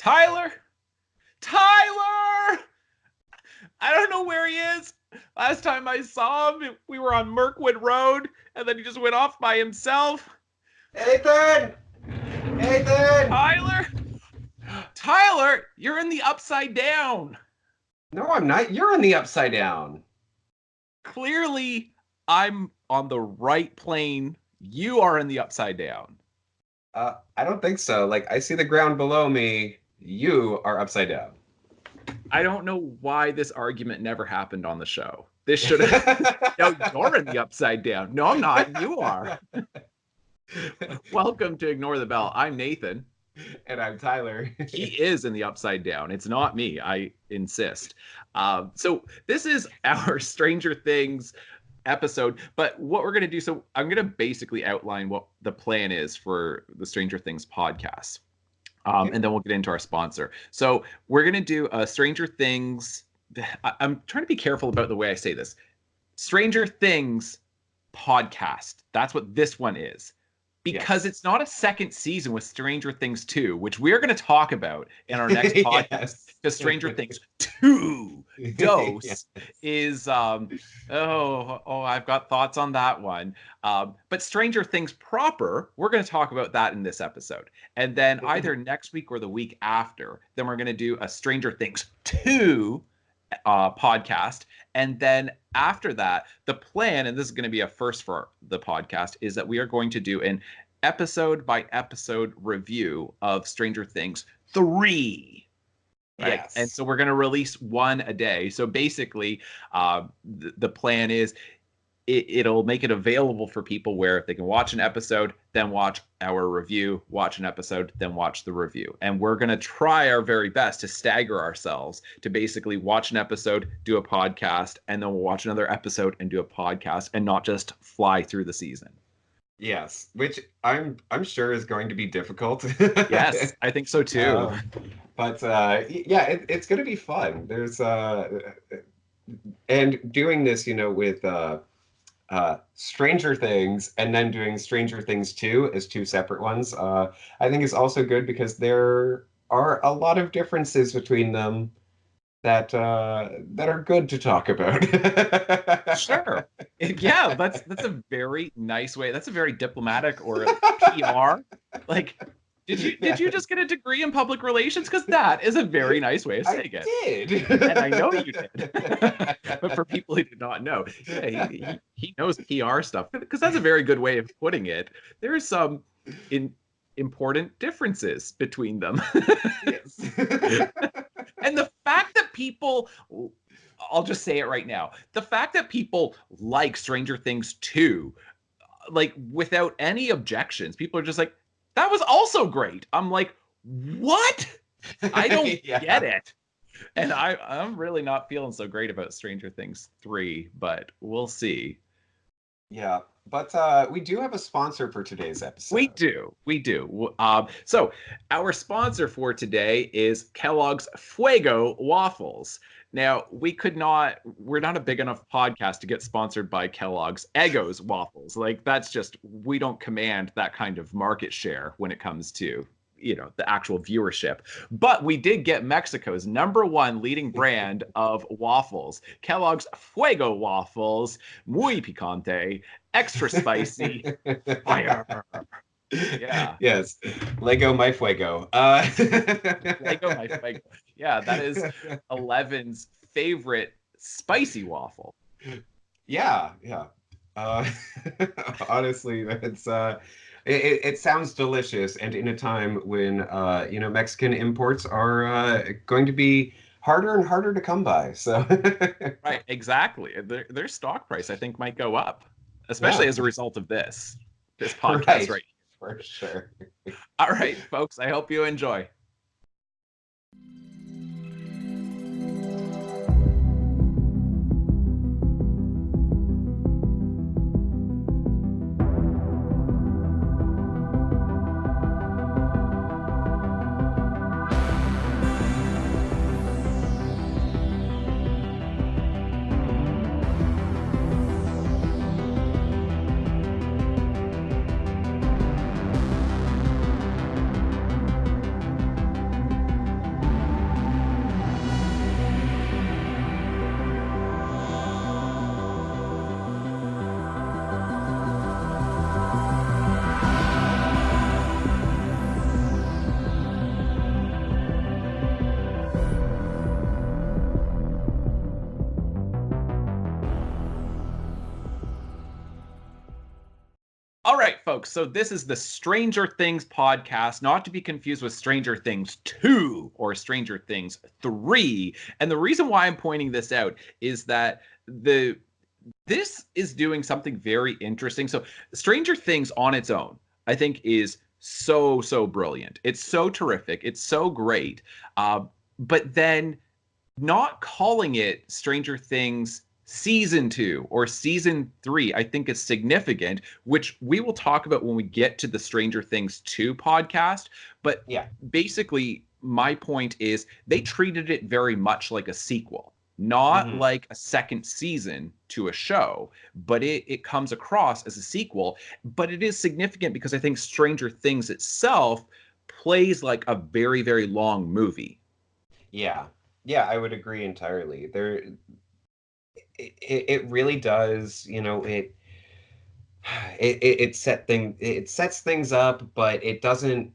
Tyler! Tyler! I don't know where he is. Last time I saw him, we were on Mirkwood Road, and then he just went off by himself. Nathan! Nathan! Tyler! Tyler, you're in the Upside Down. No, I'm not. You're in the Upside Down. Clearly, I'm on the right plane. You are in the Upside Down. I don't think so. Like, I see the ground below me. You are upside down. I don't know why this argument never happened on the show. This should have... No, you're in the Upside Down. No, I'm not. You are. Welcome to Ignore the Bell. I'm Nathan. And I'm Tyler. He is in the Upside Down. It's not me. I insist. So this is our Stranger Things episode, but what we're going to do, so I'm going to basically outline what the plan is for the Stranger Things podcast. And then we'll get into our sponsor. So we're going to do a Stranger Things. I'm trying to be careful about the way I say this. Stranger Things podcast. That's what this one is. Because It's not a second season with Stranger Things 2, which we're going to talk about in our next podcast. Because Stranger Things 2 Dose is, I've got thoughts on that one. But Stranger Things proper, we're going to talk about that in this episode. And then either next week or the week after, then we're going to do a Stranger Things 2 podcast. And then after that, the plan, and this is going to be a first for the podcast, is that we are going to do an episode by episode review of Stranger Things 3. Right? Yes. And so we're going to release one a day. So basically, the plan is it'll make it available for people where if they can watch an episode, then watch our review, watch an episode, then watch the review. And we're going to try our very best to stagger ourselves to basically watch an episode, do a podcast, and then we'll watch another episode and do a podcast and not just fly through the season. Yes, which I'm sure is going to be difficult. Yes, I think so too. But it's going to be fun. There's and doing this, with Stranger Things and then doing Stranger Things 2 as two separate ones, I think is also good because there are a lot of differences between them that are good to talk about. Sure. Yeah, that's a very nice way. That's a very diplomatic or PR. Like, did you just get a degree in public relations? Because that is a very nice way of saying it. I did. And I know you did. But for people who do not know, yeah, he knows PR stuff. Because that's a very good way of putting it. There are some important differences between them. Yes. And the fact that people, I'll just say it right now, the fact that people like Stranger Things 2, like without any objections, people are just like, that was also great. I'm like, what? I don't get it. And I'm really not feeling so great about Stranger Things 3, but we'll see. Yeah, but we do have a sponsor for today's episode. We do. So our sponsor for today is Kellogg's Fuego Waffles. Now, we're not a big enough podcast to get sponsored by Kellogg's Eggo's Waffles. Like, that's just, we don't command that kind of market share when it comes to, the actual viewership. But we did get Mexico's #1 leading brand of waffles, Kellogg's Fuego Waffles, muy picante, extra spicy, fire. Yeah. Yes. Lego my fuego. Lego my fuego. Yeah, that is Eleven's favorite spicy waffle. Yeah. Honestly, it's it sounds delicious, and in a time when Mexican imports are going to be harder and harder to come by. So right, exactly. Their stock price, I think, might go up, especially as a result of this podcast, right? For sure. All right, folks, I hope you enjoy. All right, folks. So this is the Stranger Things podcast, not to be confused with Stranger Things 2 or Stranger Things 3. And the reason why I'm pointing this out is that this is doing something very interesting. So Stranger Things on its own, I think, is so brilliant. It's so terrific. It's so great. But then not calling it Stranger Things season 2 or season 3, I think is significant, which we will talk about when we get to the Stranger Things 2 podcast. But Yeah. basically, my point is they treated it very much like a sequel, not Mhm. like a second season to a show, but it comes across as a sequel. But it is significant because I think Stranger Things itself plays like a very long movie. Yeah. Yeah, I would agree entirely. It really does, it sets things up, but it doesn't,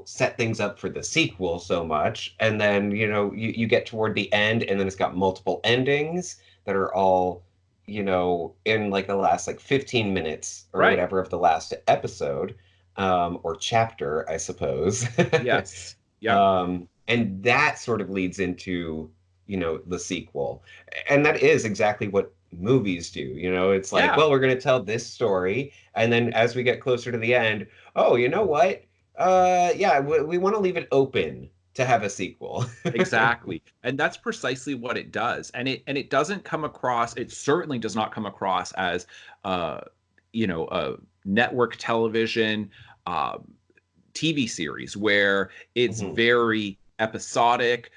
set things up for the sequel so much. And then, you get toward the end and then it's got multiple endings that are all, in like the last like 15 minutes or Right. whatever of the last episode, or chapter, I suppose. Yes. Yeah. And that sort of leads into, the sequel. And that is exactly what movies do. It's like, Yeah. well, we're going to tell this story. And then as we get closer to the end, oh, you know what? Yeah, we want to leave it open to have a sequel. Exactly. And that's precisely what it does. And it doesn't come across, it certainly does not come across as uh a network television TV series where it's Mhm. very episodic,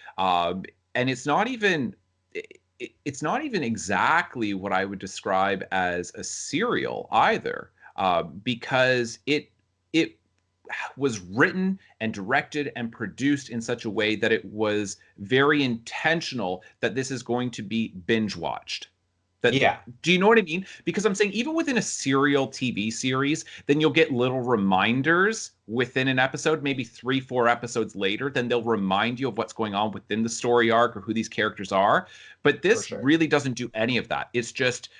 and it's not even exactly what I would describe as a serial either, because it was written and directed and produced in such a way that it was very intentional that this is going to be binge watched. That, Yeah. do you know what I mean? Because I'm saying even within a serial TV series, then you'll get little reminders within an episode, maybe 3, 4 episodes later, then they'll remind you of what's going on within the story arc or who these characters are. But For this sure. really doesn't do any of that. It's just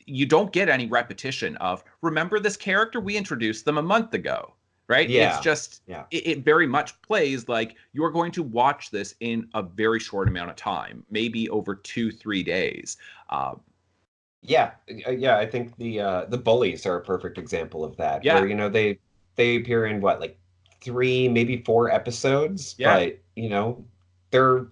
you don't get any repetition of, remember this character? We introduced them a month ago, right? It's Yeah. just, Yeah. it very much plays like you're going to watch this in a very short amount of time, maybe over 2, 3 days. Uh, Yeah, yeah, I think the bullies are a perfect example of that, where yeah, they appear in what, like three, maybe four episodes, yeah, but they're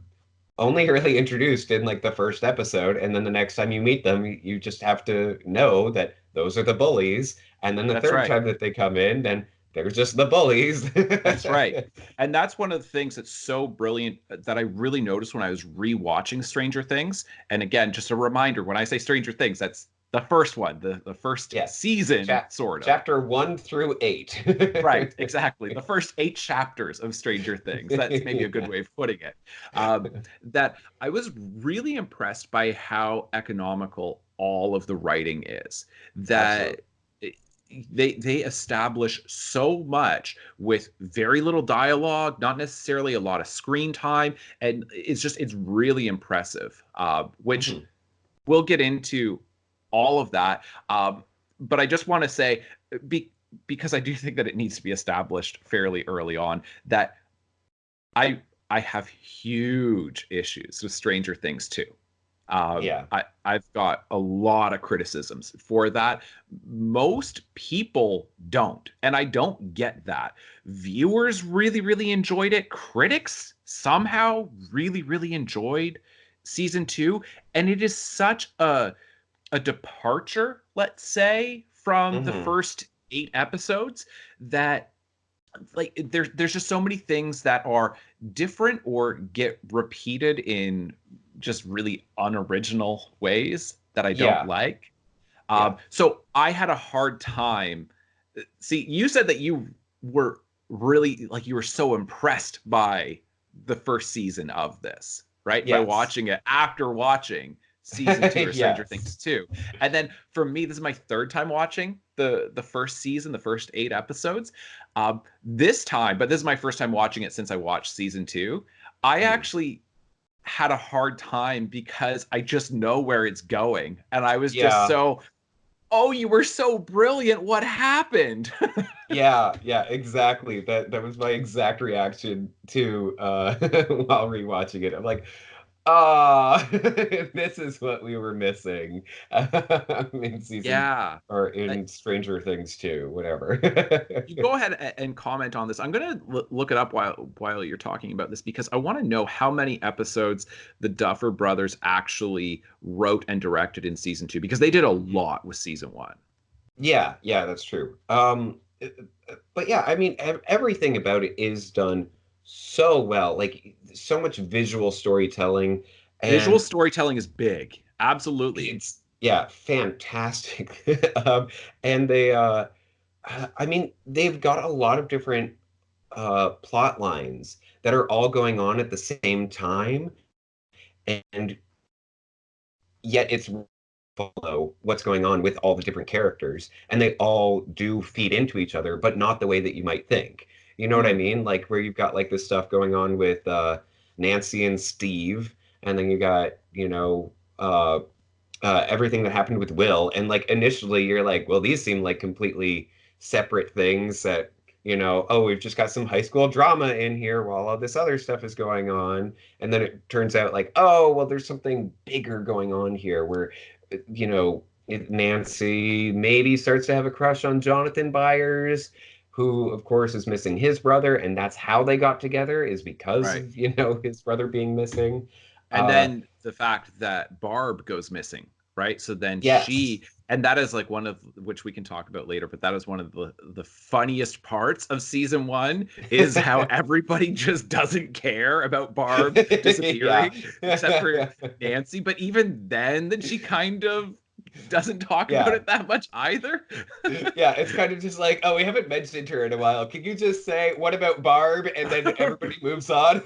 only really introduced in like the first episode, and then the next time you meet them, you just have to know that those are the bullies, and then the that's third right. time that they come in, then they're just the bullies. That's right. And that's one of the things that's so brilliant that I really noticed when I was rewatching Stranger Things. And again, just a reminder, when I say Stranger Things, that's the first one, the first Yes. season, sort of. Chapter 1 through 8. Right, exactly. The first 8 chapters of Stranger Things. That's maybe a good Yeah. way of putting it. That I was really impressed by how economical all of the writing is. That Absolutely. they establish so much with very little dialogue, not necessarily a lot of screen time, and it's really impressive. Which Mhm. we'll get into all of that. But I just want to say, be, because I do think that it needs to be established fairly early on, that I I have huge issues with Stranger Things too. Yeah. I've got a lot of criticisms for that. Most people don't, and I don't get that. Viewers really enjoyed it. Critics somehow really enjoyed season 2, and it is such a departure, let's say, from the Hmm. first 8 episodes, that like there's just so many things that are different or get repeated in just really unoriginal ways that I don't Yeah. like. Yeah. So I had a hard time. See, you said that you were really, like, you were so impressed by the first season of this, right? By Yes. watching it after watching season 2 or Stranger Yes. Things 2. And then for me, this is my third time watching the first season, the first 8 episodes. This time, but this is my first time watching it since I watched season 2. I Mhm. actually had a hard time because I just know where it's going. And I was just Yeah. so oh, you were so brilliant. What happened? Yeah, exactly. That was my exact reaction to while rewatching it. I'm like, ah, this is what we were missing in season Yeah. or Uh, in Stranger Things too, whatever. you go ahead and comment on this. I'm going to look it up while you're talking about this because I want to know how many episodes the Duffer Brothers actually wrote and directed in season 2 because they did a lot with season 1. Yeah, that's true. But yeah, I mean, everything about it is done so well. Like so much visual storytelling, Visual and storytelling is big. Absolutely. it's yeah, fantastic. And I mean, they've got a lot of different plot lines that are all going on at the same time, and yet it's follow what's going on with all the different characters, and they all do feed into each other, but not the way that you might think. You know what I Mm, mean? Like where you've got like this stuff going on with Nancy and Steve, and then you got, everything that happened with Will. And like initially you're like, well, these seem like completely separate things that, oh, we've just got some high school drama in here while all this other stuff is going on. And then it turns out like, oh, well, there's something bigger going on here where, Nancy maybe starts to have a crush on Jonathan Byers, who of course is missing his brother, and that's how they got together is because right. of, his brother being missing. And Uh, then the fact that Barb goes missing, right? So then yes. and that is like one of which we can talk about later, but that is one of the funniest parts of season 1 is how everybody just doesn't care about Barb Yeah. disappearing except for Nancy. But even then she kind of doesn't talk about Yeah. it that much either. Yeah, it's kind of just like, oh, we haven't mentioned her in a while. Can you just say, what about Barb? And then everybody moves on.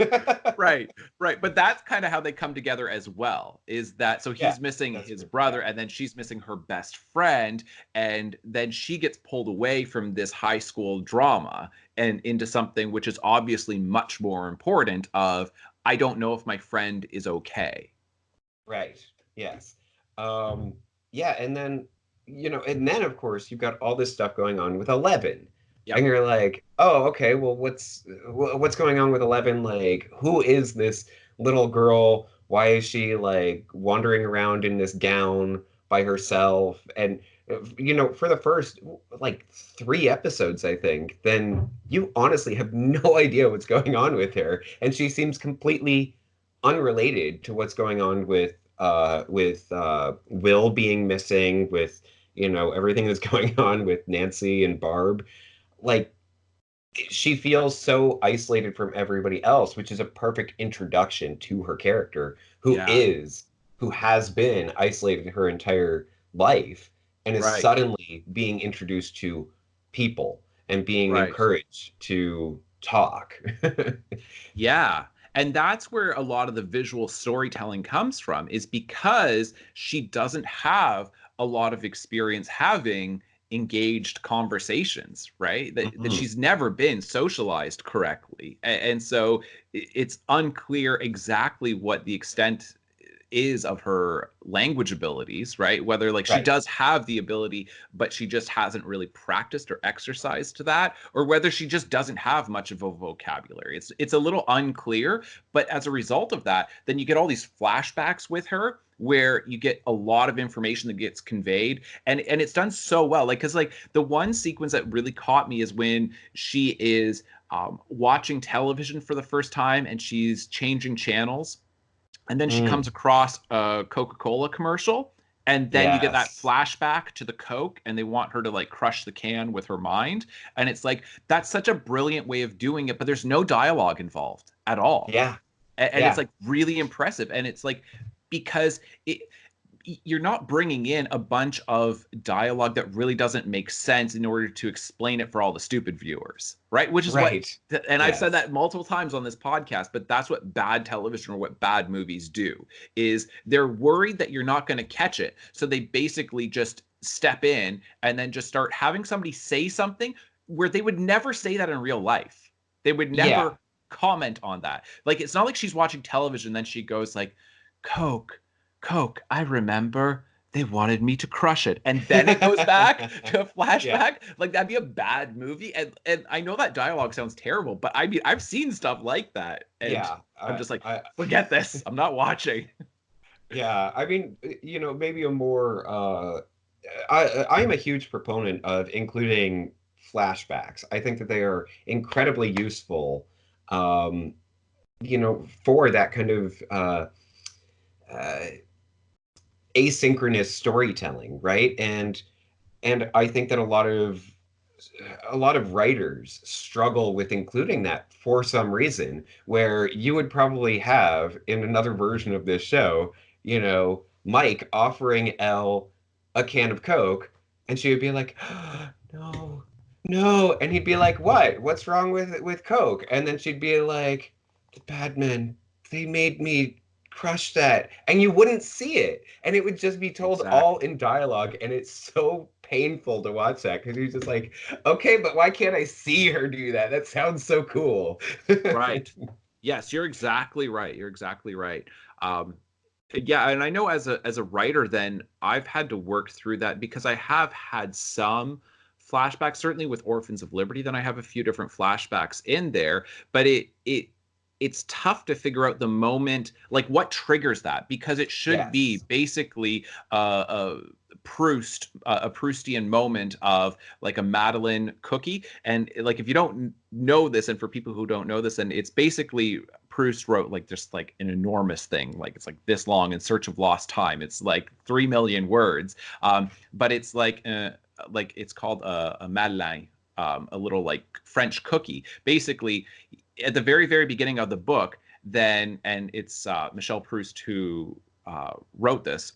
Right, right. But that's kind of how they come together as well, is that so Yeah, he's missing that's his true. Yeah. brother, and then she's missing her best friend, and then she gets pulled away from this high school drama and into something which is obviously much more important of I don't know if my friend is okay. Right. Yes. Um, yeah, and then of course you've got all this stuff going on with Eleven. And Yep. you're like, oh, okay, well, what's going on with Eleven? Like, who is this little girl? Why is she like wandering around in this gown by herself? And for the first like 3 episodes, I think, then you honestly have no idea what's going on with her, and she seems completely unrelated to what's going on with Will being missing, with everything that's going on with Nancy and Barb. Like she feels so isolated from everybody else, which is a perfect introduction to her character, Yeah. who has been isolated her entire life and is Right. suddenly being introduced to people and being Right. encouraged to talk. Yeah. And that's where a lot of the visual storytelling comes from, is because she doesn't have a lot of experience having engaged conversations, right? That Mhm. she's never been socialized correctly. And so it's unclear exactly what the extent is of her language abilities, right? Whether like she Right. does have the ability, but she just hasn't really practiced or exercised to that, or whether she just doesn't have much of a vocabulary. It's a little unclear, but as a result of that, then you get all these flashbacks with her where you get a lot of information that gets conveyed and it's done so well, like because like the one sequence that really caught me is when she is watching television for the first time and she's changing channels and then she Mm. comes across a Coca-Cola commercial and then you get that Yes. flashback to the Coke and they want her to like crush the can with her mind and it's like that's such a brilliant way of doing it but there's no dialogue involved at all Yeah. and it's Yeah. like really impressive and it's like because you're not bringing in a bunch of dialogue that really doesn't make sense in order to explain it for all the stupid viewers, right? Which is what, Right. and I've said Yes. that multiple times on this podcast, but that's what bad television or what bad movies do is they're worried that you're not going to catch it. So they basically just step in and then just start having somebody say something where they would never say that in real life. They would Yeah. never comment on that. Like it's not like she's watching television then she goes like Coke Coke, I remember they wanted me to crush it. And then it goes back to a Yeah. flashback. Like that'd be a bad movie. And I know that dialogue sounds terrible, but I mean I've seen stuff like that. And Yeah. I'm just like, I forget this. I'm not watching. yeah. I mean, maybe a more I'm a huge proponent of including flashbacks. I think that they are incredibly useful, um, for that kind of uh, asynchronous storytelling, right? And I think that a lot of writers struggle with including that for some reason, where you would probably have in another version of this show, Mike offering Elle a can of Coke, and she would be like, no, no, and he'd be like, what? What's wrong with Coke? And then she'd be like, the bad men, they made me crush that, and you wouldn't see it, and it would just be told all Exactly. in dialogue, and it's so painful to watch that because you're just like, okay, but why can't I see her do that? That sounds so cool. Right. Yes, you're exactly right. You're exactly right. Um, yeah, and I know as a writer, then I've had to work through that because I have had some flashbacks, certainly with Orphans of Liberty. Then I have a few different flashbacks in there, but it's tough to figure out the moment, like what triggers that, because it should be Yes. basically a Proustian moment of like a Madeline cookie. And like if you don't know this, and for people who don't know this, and it's basically Proust wrote like just like an enormous thing, like it's like this long, In Search of Lost Time. It's like 3 million words, but it's like it's called a Madeleine, a little like French cookie. Basically, at the very very beginning of the book, then, and it's Michel Proust who wrote this,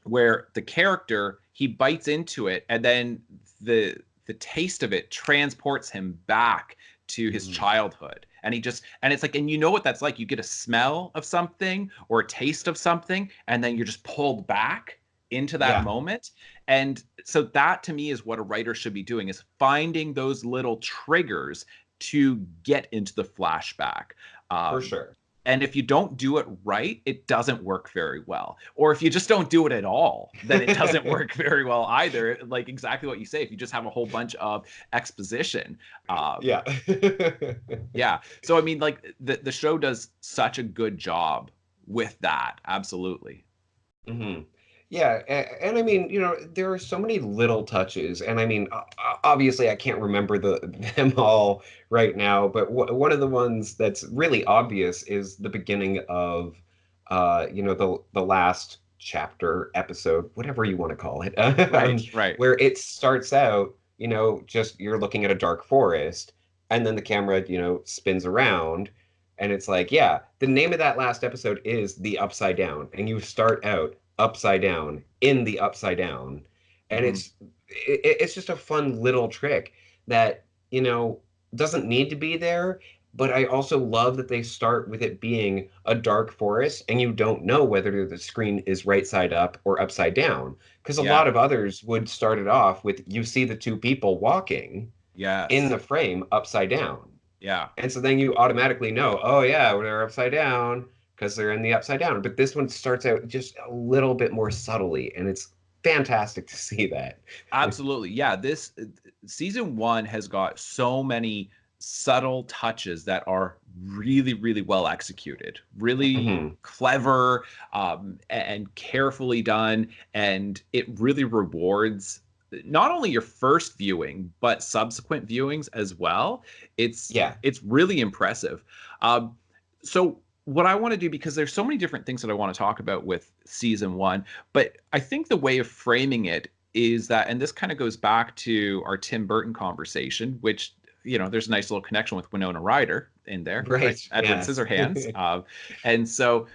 where the character, he bites into it, and then the taste of it transports him back to his Mm. childhood, and it's like, and you know what that's like, you get a smell of something or a taste of something, and then you're just pulled back into that Yeah, moment. And so that to me is what a writer should be doing, is finding those little triggers to get into the flashback. for um, sure. and if you don't do it right, it doesn't work very well. Or if you just don't do it at all, then it doesn't work very well either. Like exactly what you say, if you just have a whole bunch of exposition. Yeah. Yeah. So I mean, like the show does such a good job with that. Absolutely. hmm Yeah, and I mean, there are so many little touches, and I mean, obviously, I can't remember them all right now, but one of the ones that's really obvious is the beginning of, the last chapter, episode, whatever you want to call it, Right. Right. where it starts out, just you're looking at a dark forest, and then the camera, spins around. And it's like, yeah, the name of that last episode is The Upside Down. And you start out upside down in the upside down, and Hmm. it's just a fun little trick that doesn't need to be there, but I also love that they start with it being a dark forest and you don't know whether the screen is right side up or upside down, because a lot Yeah. of others would start it off with you see the two people walking in Yes. the frame upside down, Yeah. and so then you automatically know, oh yeah, they're upside down because they're in the upside down. But this one starts out just a little bit more subtly, and it's fantastic to see that. Absolutely. Yeah, this season one has got so many subtle touches that are really, really well executed, really Mhm. clever, and carefully done. And it really rewards not only your first viewing, but subsequent viewings as well. It's Yeah. it's really impressive. So what I want to do, because there's so many different things that I want to talk about with season one, but I think the way of framing it is that, and this kind of goes back to our Tim Burton conversation, which, there's a nice little connection with Winona Ryder in there, right? Right. Edward Yes. Scissorhands. And so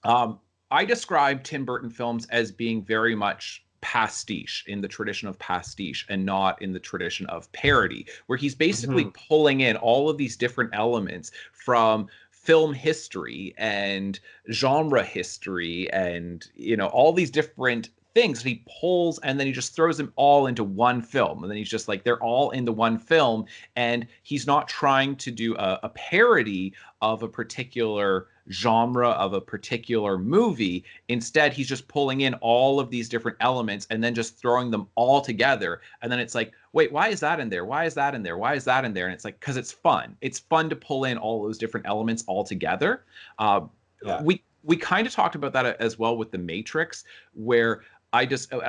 um, I describe Tim Burton films as being very much pastiche, in the tradition of pastiche and not in the tradition of parody, where he's basically Mhm. pulling in all of these different elements from film history and genre history and all these different things that he pulls, and then he just throws them all into one film, and then he's just like, they're all into one film, and he's not trying to do a parody of a particular genre of a particular movie. Instead, he's just pulling in all of these different elements and then just throwing them all together. And then it's like, wait, why is that in there? Why is that in there? Why is that in there? And it's like, because it's fun. It's fun to pull in all those different elements all together. Uh, Yeah. we kind of talked about that as well with the Matrix, where I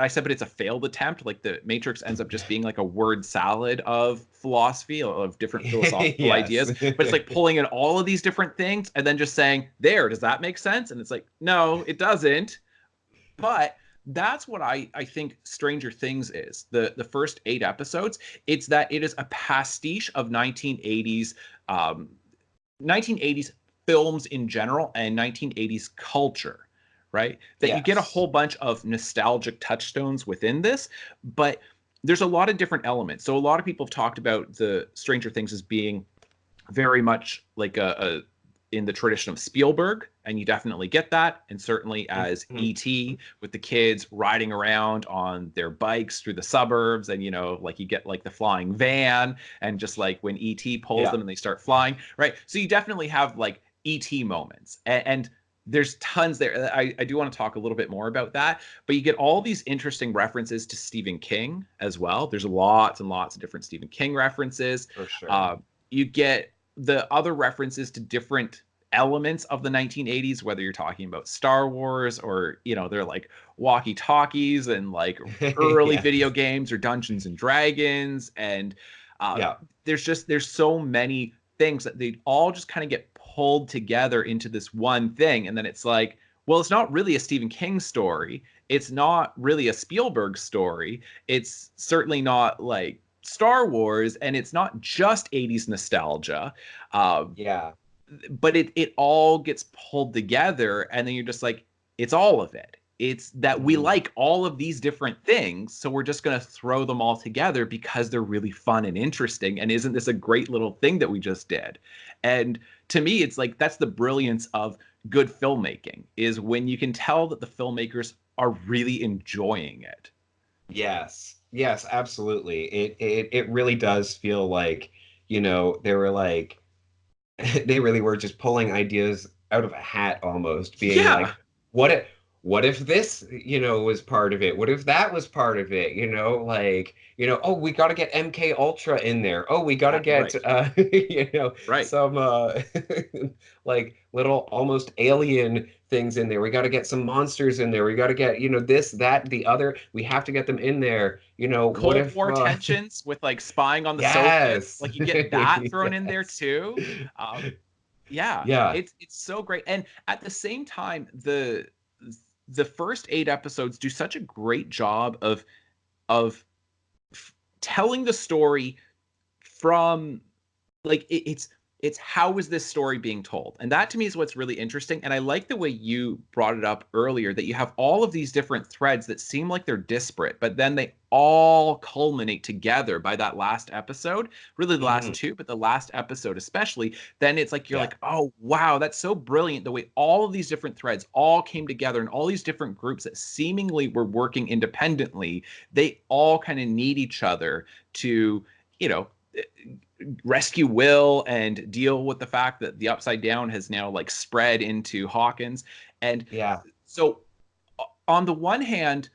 said, but it's a failed attempt. Like the Matrix ends up just being like a word salad of philosophy, of different philosophical Yes. ideas. But it's like pulling in all of these different things and then just saying, there, does that make sense? And it's like, no, it doesn't. But that's what I think Stranger Things is. The first 8 episodes, it's that it is a pastiche of 1980s films in general and 1980s culture, right? That you get a Yes. whole bunch of nostalgic touchstones within this, but there's a lot of different elements. So a lot of people have talked about the Stranger Things as being very much like a in the tradition of Spielberg, and you definitely get that. And certainly as Mhm. E.T. with the kids riding around on their bikes through the suburbs, and like you get like the flying van, and just like when E.T. pulls Yeah. them and they start flying, right? So you definitely have like E.T. moments, and there's tons there. I do want to talk a little bit more about that, but you get all these interesting references to Stephen King as well. There's lots and lots of different Stephen King references. For sure. Uh, you get the other references to different elements of the 1980s, whether you're talking about Star Wars or, they're like walkie talkies and like early video Yes. games or Dungeons and Dragons. And uh, Yeah. there's so many things that they all just kind of get pulled together into this one thing. And then it's like, well, it's not really a Stephen King story. It's not really a Spielberg story. It's certainly not like Star Wars, and it's not just 80s nostalgia. Yeah. But it all gets pulled together, and then you're just like, it's all of it. It's that we Mhm. like all of these different things, so we're just going to throw them all together because they're really fun and interesting. And isn't this a great little thing that we just did? And to me, it's like that's the brilliance of good filmmaking, is when you can tell that the filmmakers are really enjoying it. Yes. Yes, absolutely. It really does feel like, they were like they really were just pulling ideas out of a hat almost, being Yeah, like, what if this, was part of it? What if that was part of it? Like, oh, we got to get MK Ultra in there. Oh, we got to get right, right. some like little almost alien things in there. We got to get some monsters in there. We got to get, this, that, the other. We have to get them in there. What Cold if War tensions with like spying on the Soviets, yes. like you get that thrown in there Yes. too. Yeah, Yeah. it's so great. And at the same time, the first 8 episodes do such a great job of telling the story from like it's how is this story being told, and that to me is what's really interesting. And I like the way you brought it up earlier, that you have all of these different threads that seem like they're disparate, but then they all culminate together by that last episode, really the last Mhm. two, but the last episode especially. Then it's like you're Yeah. like, oh wow, that's so brilliant, the way all of these different threads all came together, and all these different groups that seemingly were working independently, they all kind of need each other to, you know rescue Will and deal with the fact that the Upside Down has now like spread into Hawkins. And Yeah. so on the one hand,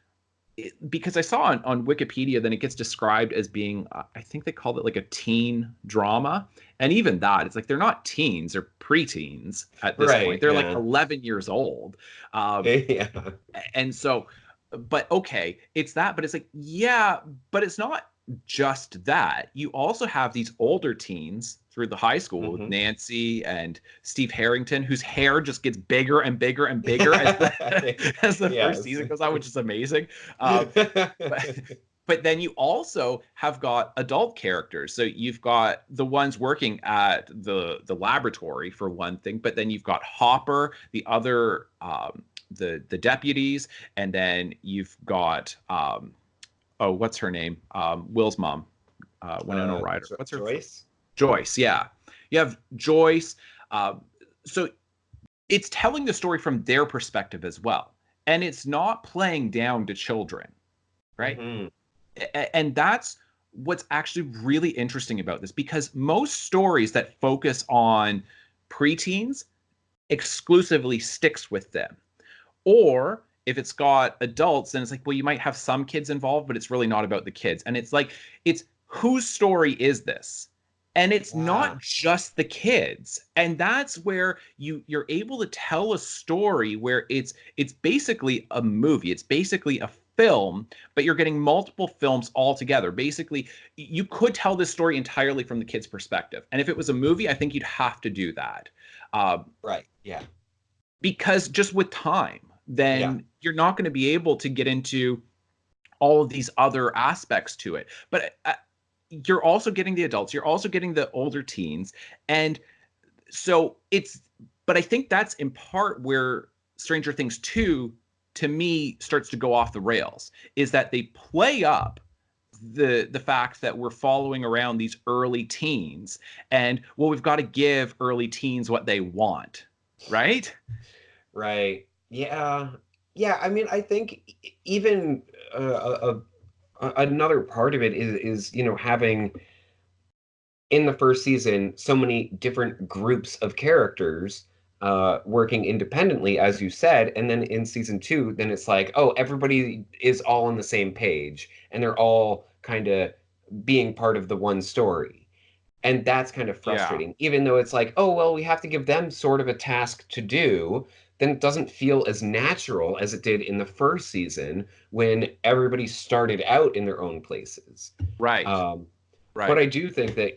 because I saw on Wikipedia, then it gets described as being, I think they called it like a teen drama. And even that, it's like they're not teens, they're preteens at this point. Right. They're like Yeah. 11 years old. Um, Yeah. and so, but okay, it's that, but it's like, yeah, but it's not just that. You also have these older teens through the high school with Hmm. Nancy and Steve Harrington, whose hair just gets bigger and bigger and bigger as the as the first Yes. season goes on, which is amazing. Um, but but then you also have got adult characters. So you've got the ones working at the laboratory for one thing, but then you've got Hopper, the other the deputies, and then you've got oh, what's her name? Will's mom, Winona Ryder. What's her Joyce? Joyce? Yeah, you have Joyce. Uh, so it's telling the story from their perspective as well, and it's not playing down to children, right? Hmm. And that's what's actually really interesting about this, because most stories that focus on preteens, exclusively sticks with them. Or if it's got adults, then it's like, well, you might have some kids involved, but it's really not about the kids. And it's like, it's whose story is this? And it's Yeah. not just the kids. And that's where you're able to tell a story where it's basically a movie. It's basically a film, but you're getting multiple films all together. Basically, you could tell this story entirely from the kid's perspective. And if it was a movie, I think you'd have to do that. Right. Yeah. Because just with time, Yeah. then you're not going to be able to get into all of these other aspects to it. But you're also getting the adults, you're also getting the older teens. And so but I think that's in part where Stranger Things 2, to me, starts to go off the rails, is that they play up the fact that we're following around these early teens, and well, we've got to give early teens what they want, right? Right. Yeah. Yeah. I mean, I think even another part of it is having in the first season so many different groups of characters working independently, as you said, and then in season two, then it's like, oh, everybody is all on the same page, and they're all kind of being part of the one story. And that's kind of Yeah. frustrating, even though it's like, oh, well, we have to give them sort of a task to do. Then it doesn't feel as natural as it did in the first season when everybody started out in their own places. Right. Um, but Right. I do think that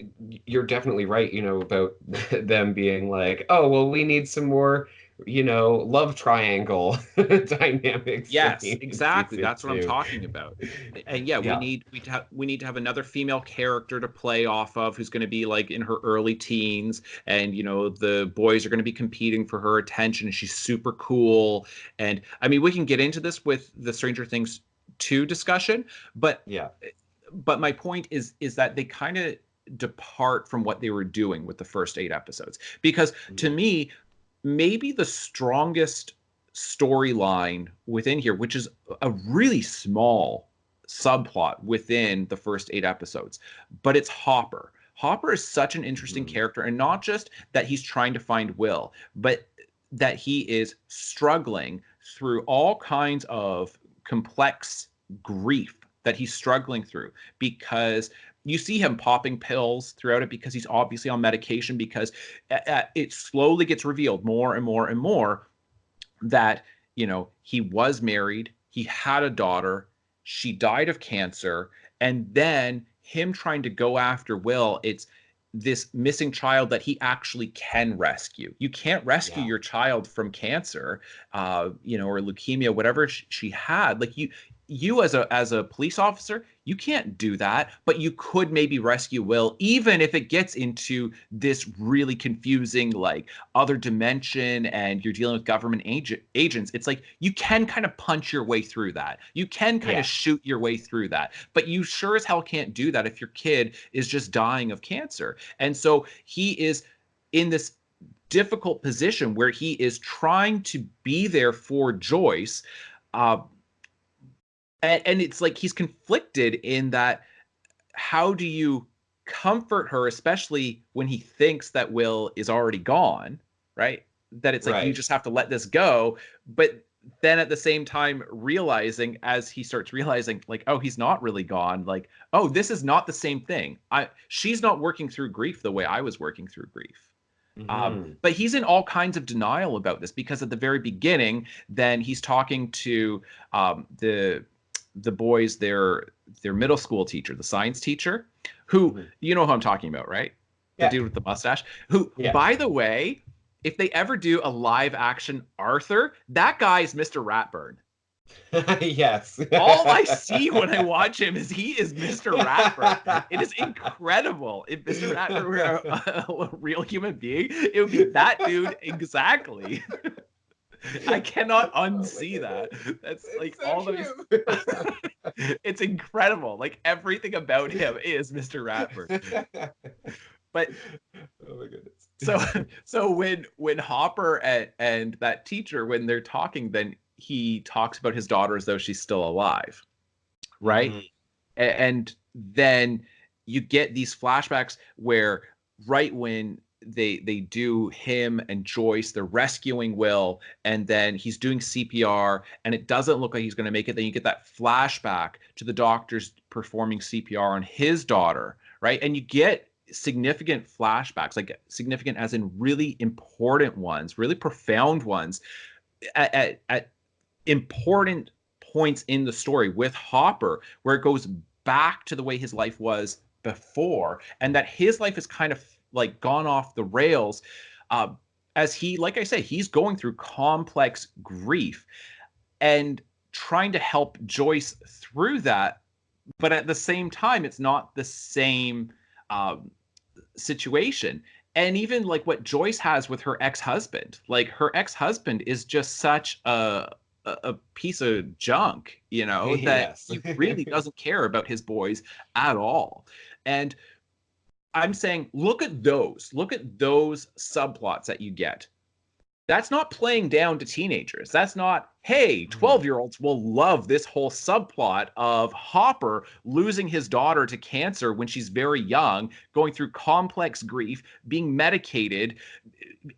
you're definitely right, about them being like, oh, well, we need some more, love triangle dynamics Yes, in exactly. season That's what I'm two. talking about. And yeah, Yeah. we need to have another female character to play off of, who's going to be like in her early teens, and the boys are going to be competing for her attention, and she's super cool. And I mean, we can get into this with the Stranger Things 2 discussion, but Yeah. my point is that they kind of depart from what they were doing with the first 8 episodes, because to Mhm. me, maybe the strongest storyline within here, which is a really small subplot within the first 8 episodes, but it's Hopper. Hopper is such an interesting Mhm. character, and not just that he's trying to find Will, but that he is struggling through all kinds of complex grief that he's struggling through, because you see him popping pills throughout it because he's obviously on medication, because it slowly gets revealed more and more and more that he was married, he had a daughter, she died of cancer, and then him trying to go after Will, it's this missing child that he actually can rescue. You can't rescue Yeah. your child from cancer, or leukemia, whatever she had. Like, you as a police officer, you can't do that, but you could maybe rescue Will, even if it gets into this really confusing, like, other dimension, and you're dealing with government agents. It's like you can kind of punch your way through that. You can kind of Yeah. shoot your way through that. But you sure as hell can't do that if your kid is just dying of cancer. And so he is in this difficult position where he is trying to be there for Joyce. Uh, and it's like he's conflicted in that, how do you comfort her, especially when he thinks that Will is already gone, right? That it's like, you Right. just have to let this go. But then at the same time, realizing, as he starts realizing, like, oh, he's not really gone. Like, oh, this is not the same thing. She's not working through grief the way I was working through grief. Hmm. But he's in all kinds of denial about this, because at the very beginning, then he's talking to the boys, their middle school teacher, the science teacher, who, Hmm. you know who I'm talking about, right? The Yeah. dude with the mustache, who, Yeah. by the way, if they ever do a live action Arthur, that guy's Mr. Ratburn. Yes. All I see when I watch him is he is Mr. Ratburn. It is incredible. If Mr. Ratburn were a real human being, it would be that dude exactly. I cannot Oh my unsee that. goodness. That's It's like so all those. true. It's incredible. Like, everything about him is Mr. Ratburn. But Oh my goodness. so so when Hopper and that teacher, when they're talking, then he talks about his daughter as though she's still alive, right? Hmm. Yeah. And then you get these flashbacks where, right when they do him and Joyce, they're rescuing Will, and then he's doing CPR and it doesn't look like he's going to make it. Then you get that flashback to the doctors performing CPR on his daughter, right? And you get significant flashbacks, like significant as in really important ones, really profound ones at important points in the story with Hopper, where it goes back to the way his life was before, and that his life is kind of like gone off the rails, as he, like I say, he's going through complex grief and trying to help Joyce through that, but at the same time it's not the same situation. And even like what Joyce has with her ex-husband, like her ex-husband is just such a piece of junk, that Yes. he really doesn't care about his boys at all. And I'm saying, look at those subplots that you get. That's not playing down to teenagers. That's not, hey, 12-year-olds will love this whole subplot of Hopper losing his daughter to cancer when she's very young, going through complex grief, being medicated,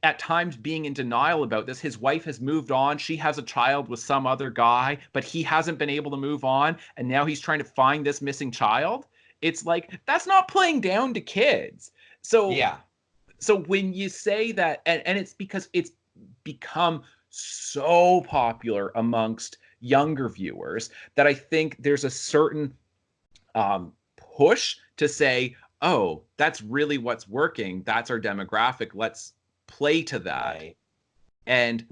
at times being in denial about this. His wife has moved on. She has a child with some other guy, but he hasn't been able to move on. And now he's trying to find this missing child. It's like, that's not playing down to kids. So when you say that, and it's because it's become so popular amongst younger viewers that I think there's a certain push to say, oh, that's really what's working. That's our demographic. Let's play to that. Right. And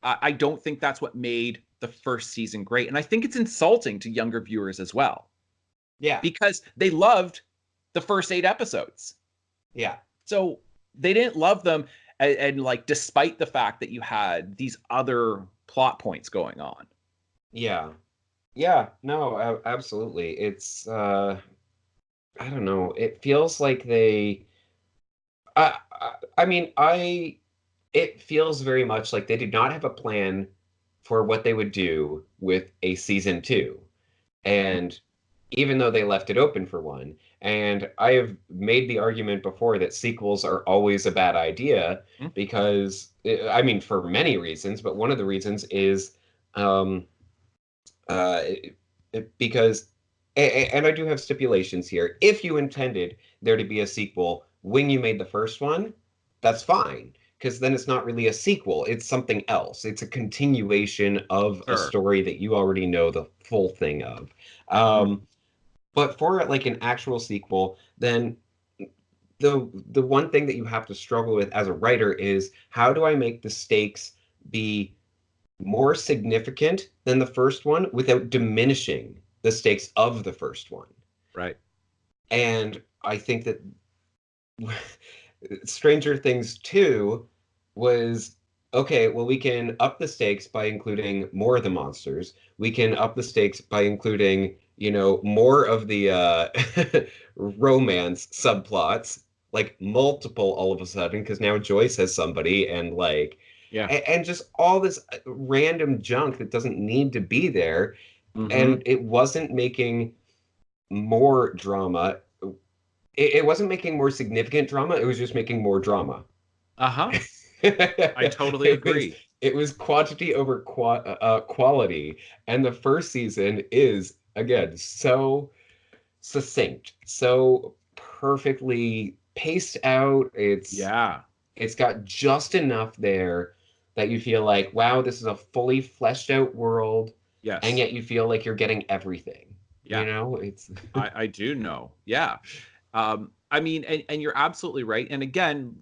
I don't think that's what made the first season great. And I think it's insulting to younger viewers as well. Yeah. Because they loved the first 8 episodes. Yeah. So they didn't love them. And like, despite the fact that you had these other plot points going on. Yeah. Yeah. No, absolutely. It's, I don't know. It feels like they, it feels very much like they did not have a plan for what they would do with a season 2. And even though they left it open for one, and I have made the argument before that sequels are always a bad idea because, for many reasons, but one of the reasons is because, and I do have stipulations here, if you intended there to be a sequel when you made the first one, that's fine. Because then it's not really a sequel. It's something else. It's a continuation of a story that you already know the full thing of. But for like an actual sequel, then the one thing that you have to struggle with as a writer is, how do I make the stakes be more significant than the first one without diminishing the stakes of the first one? Right. And I think that Stranger Things 2 was, okay, well, we can up the stakes by including more of the monsters. We can up the stakes by including, more of the romance subplots, like multiple all of a sudden, because now Joyce has somebody, and like, and just all this random junk that doesn't need to be there. And it wasn't making more drama. It wasn't making more significant drama. It was just making more drama. I totally agree. It was quantity over quality. And the first season is, again, so succinct, so perfectly paced out. It's got just enough there that you feel like, wow, this is a fully fleshed out world. Yes. And yet you feel like you're getting everything. It's I do know. Yeah. And you're absolutely right. And again,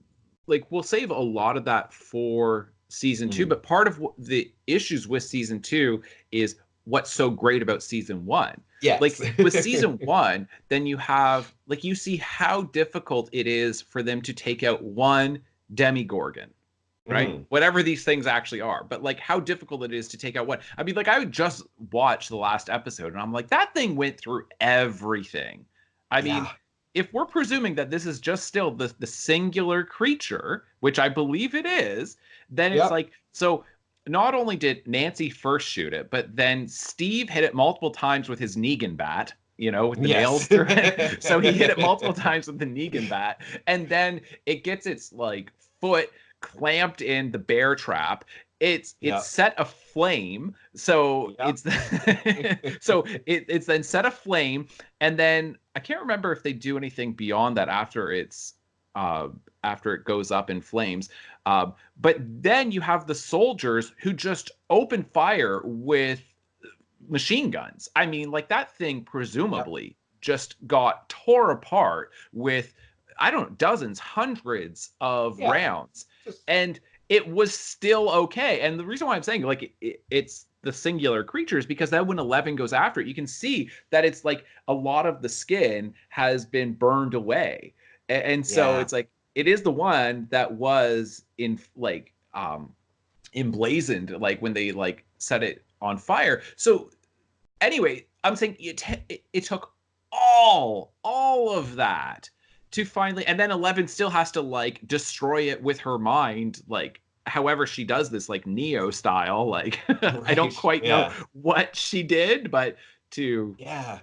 like, we'll save a lot of that for season 2, but part of the issues with season 2 is what's so great about season 1. Yes. Like with season 1, then you have, like, you see how difficult it is for them to take out one Demogorgon, right? Whatever these things actually are, but like how difficult it is to take out one. I mean, like, I would just watch the last episode and I'm like, that thing went through everything. I mean, if we're presuming that this is just still the singular creature, which I believe it is, then it's like, so not only did Nancy first shoot it, but then Steve hit it multiple times with his Negan bat. with the nails Yes. through it. So he hit it multiple times with the Negan bat, and then it gets its like foot clamped in the bear trap. It's Yeah. set aflame, so Yeah. it's then set aflame, and then I can't remember if they do anything beyond that after it goes up in flames. But then you have the soldiers who just open fire with machine guns. I mean, like that thing Yep. presumably just got tore apart with, I don't know, dozens, hundreds of Yeah. rounds. Just And it was still okay. And the reason why I'm saying like it's the singular creatures because then when 11 goes after it, you can see that it's like a lot of the skin has been burned away. And so yeah. it's like it is the one that was in like emblazoned like when they like set it on fire. So anyway, I'm saying it took all of that to finally, and then 11 still has to like destroy it with her mind, like however she does this, like Neo style. Like I don't Right. quite know Yeah. what she did, but to Yeah.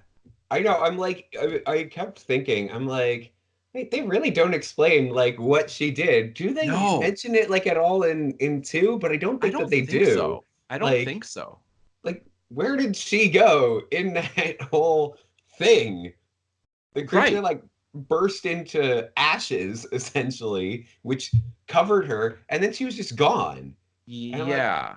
I know. I'm like, I kept thinking, I'm like, wait, they really don't explain like what she did. Do they no, mention it like at all in two? But I don't I think that don't they think do. so. I don't think Like, so. like where did she go in that whole thing? The creature Right. like burst into ashes essentially, which covered her, and then she was just gone. And I'm like, Yeah.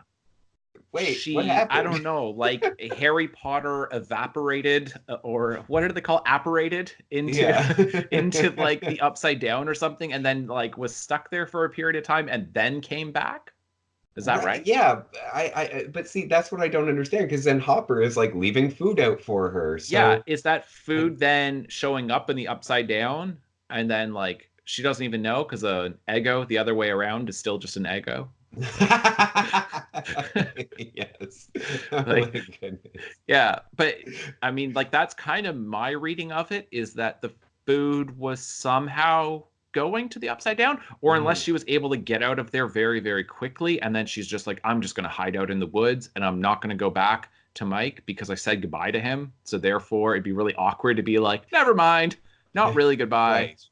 wait, what I happened? don't know, like Harry Potter evaporated, or what are they called? Apparated into Yeah. into like the upside down or something, and then like was stuck there for a period of time and then came back. Is that Right, right? yeah, but see, that's what I don't understand because then Hopper is like leaving food out for her. Yeah. So, Is that I, food then showing up in the upside down, and then like she doesn't even know because an ego the other way around is still just an ego? yes. Oh Like, my goodness. yeah, but I mean, like that's kind of my reading of it is that the food was somehow going to the upside down, or unless Mhm. she was able to get out of there very, very quickly, and then she's just like, I'm just gonna hide out in the woods and I'm not gonna go back to Mike because I said goodbye to him. So therefore it'd be really awkward to be like, never mind, not really goodbye. Right.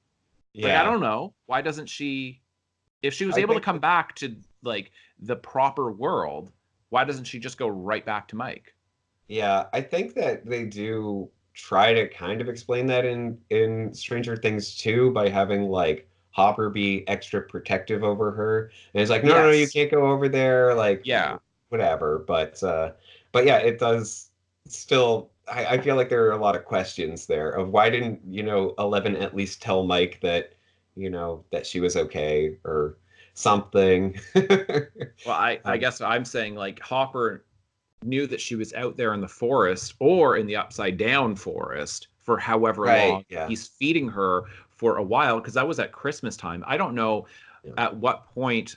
Like, I Yeah. don't know. Why doesn't she, if she was I able to think come back to like the proper world, why doesn't she just go right back to Mike? I think that they do try to kind of explain that in Stranger Things too by having like Hopper be extra protective over her. And it's like, no, no, you Yes. can't go over there, like Yeah. whatever. But yeah, it does still I feel like there are a lot of questions there of why didn't, 11 at least tell Mike that, that she was okay or something. Well, I Um, guess I'm saying like Hopper knew that she was out there in the forest or in the upside down forest for however long. right, yeah. He's feeding her for a while because that was at Christmas time. I don't know Yeah. at what point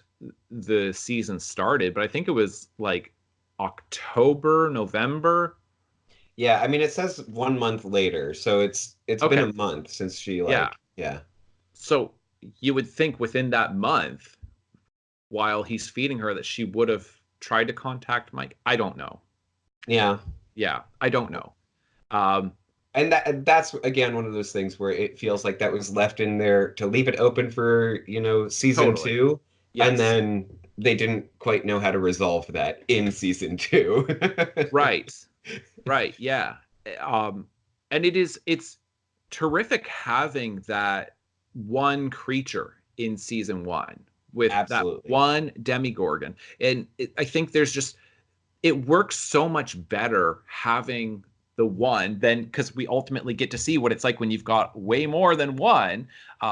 the season started, but I think it was like October, November. Yeah, I mean it says 1 month later, so it's been Okay. a month since she Yeah. like yeah. So you would think within that month, while he's feeding her, that she would have tried to contact Mike. I don't know. Yeah. Yeah, I don't know. Um, And that's again one of those things where it feels like that was left in there to leave it open for, season totally. two, and Yes. then they didn't quite know how to resolve that in season two. Right. Right. Yeah. Um, and it's terrific having that one creature in season one with that Absolutely. one Demigorgon. And I think there's just it works so much better having the one than because we ultimately get to see what it's like when you've got way more than one.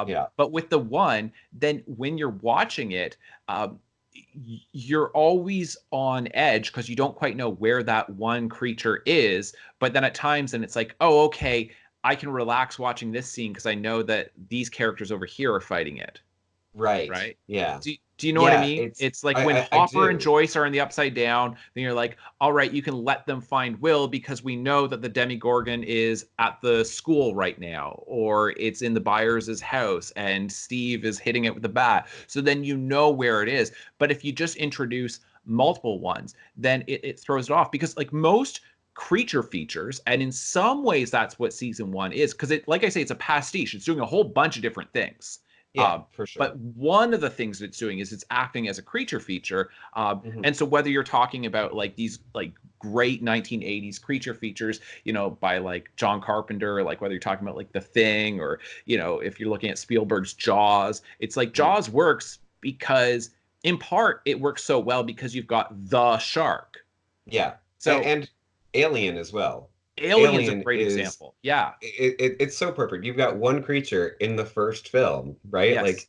Yeah. But with the one, then when you're watching it, you're always on edge because you don't quite know where that one creature is. But then at times, and it's like, oh, okay, I can relax watching this scene because I know that these characters over here are fighting it, Right. right? Yeah. Do you know what I Yeah, mean? it's It's like when I Hopper and do. Joyce are in the upside down, then you're like, all right, you can let them find Will because we know that the Demigorgon is at the school right now, or it's in the Byers' house and Steve is hitting it with the bat. So then you know where it is. But if you just introduce multiple ones, then it throws it off because like most creature features, and in some ways that's what season 1 is, because it, like I say, it's a pastiche. It's doing a whole bunch of different things. Yeah, for But sure. one of the things it's doing is it's acting as a creature feature. Hmm. And so whether you're talking about like these like great 1980s creature features, by like John Carpenter, like whether you're talking about like The Thing, or, if you're looking at Spielberg's Jaws, it's like Hmm. Jaws works because in part it works so well because you've got the shark. Yeah, So and Alien as well. Alien's a Alien great is example. Yeah. it's so perfect. You've got one creature in the first film, right? Yes. Like,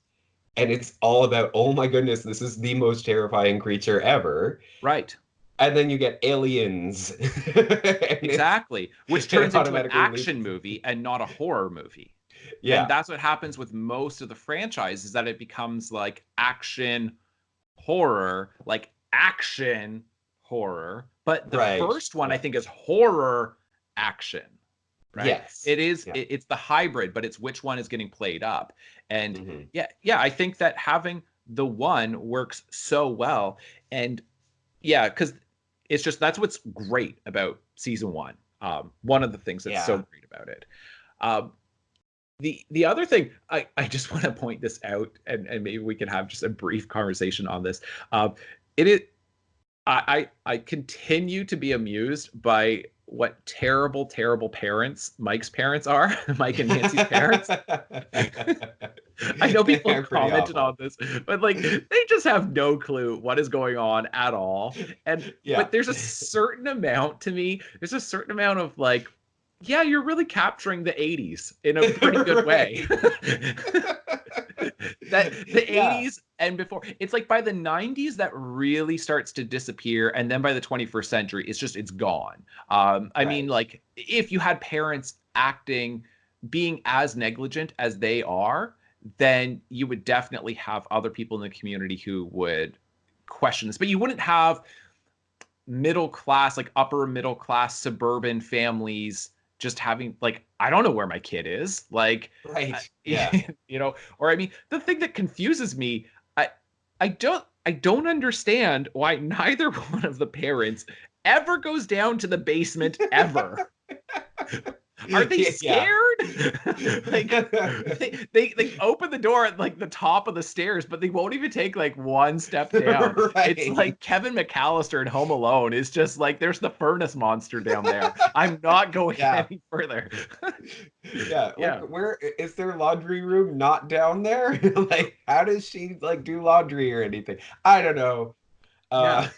and it's all about, oh my goodness, this is the most terrifying creature ever. Right. And then you get aliens, and Exactly. Which it turns into an automatically leads. action movie and not a horror movie. And Yeah, that's what happens with most of the franchise, is that it becomes like action horror, like action horror. But the right. first one I Yeah. think is horror action, right? Yes. It's Yeah. the hybrid, but it's which one is getting played up. And Hmm. yeah, I think that having the one works so well. And yeah, because it's just, that's what's great about season 1. One of the things that's so Yeah. great about it. Um, the other thing, I just want to point this out, and maybe we can have just a brief conversation on this. It is I continue to be amused by what terrible, terrible parents Mike's parents are, Mike and Nancy's parents. I know people They're have pretty commented on awful. this, but like they just have no clue what is going on at all. And Yeah. but there's a certain amount, to me, there's a certain amount of like, yeah, you're really capturing the 80s in a pretty good way. Right. That the Yeah. 80s and before, it's like by the 90s that really starts to disappear, and then by the 21st century it's gone. I mean, Right. like if you had parents acting, being as negligent as they are, then you would definitely have other people in the community who would question this, but you wouldn't have middle class, like upper middle class suburban families just having like, I don't know where my kid is, like, Right. Yeah. or I mean, the thing that confuses me, I don't understand why neither one of the parents ever goes down to the basement ever. Are they Yeah. scared? Like they open the door at like the top of the stairs, but they won't even take like one step down. It's Right. like Kevin McAllister in Home Alone is just like, there's the furnace monster down there. I'm not going Yeah. any further. Yeah. Like, Yeah. where is their laundry room not down there? Like, how does she like do laundry or anything? I don't know. Yeah. Uh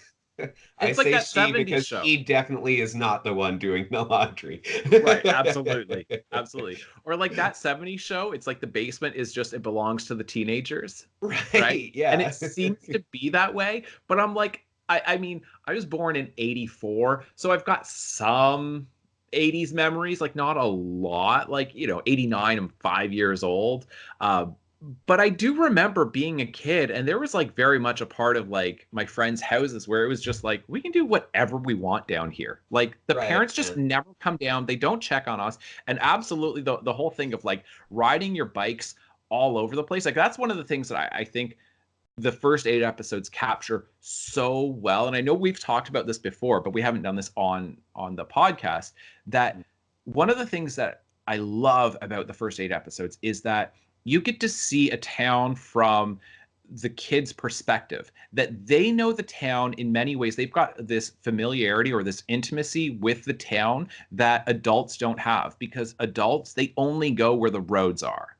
I It's like say that she 70s because show. he definitely is not the one doing the laundry. Right, absolutely. Absolutely. Or like that 70s show, it's like the basement is just, it belongs to the teenagers, right? Right. And Yeah. it seems to be that way, but I'm like, I mean, I was born in 84, so I've got some 80s memories, like not a lot, like, 89, I'm 5 years old. Uh, but I do remember being a kid, and there was like very much a part of like my friends' houses where it was just like, we can do whatever we want down here. Like the Right. parents just never come down, they don't check on us. And absolutely the whole thing of like riding your bikes all over the place. Like that's one of the things that I think the first 8 episodes capture so well. And I know we've talked about this before, but we haven't done this on the podcast. That one of the things that I love about the first 8 episodes is that you get to see a town from the kids' perspective, that they know the town in many ways. They've got this familiarity or this intimacy with the town that adults don't have, because adults, they only go where the roads are.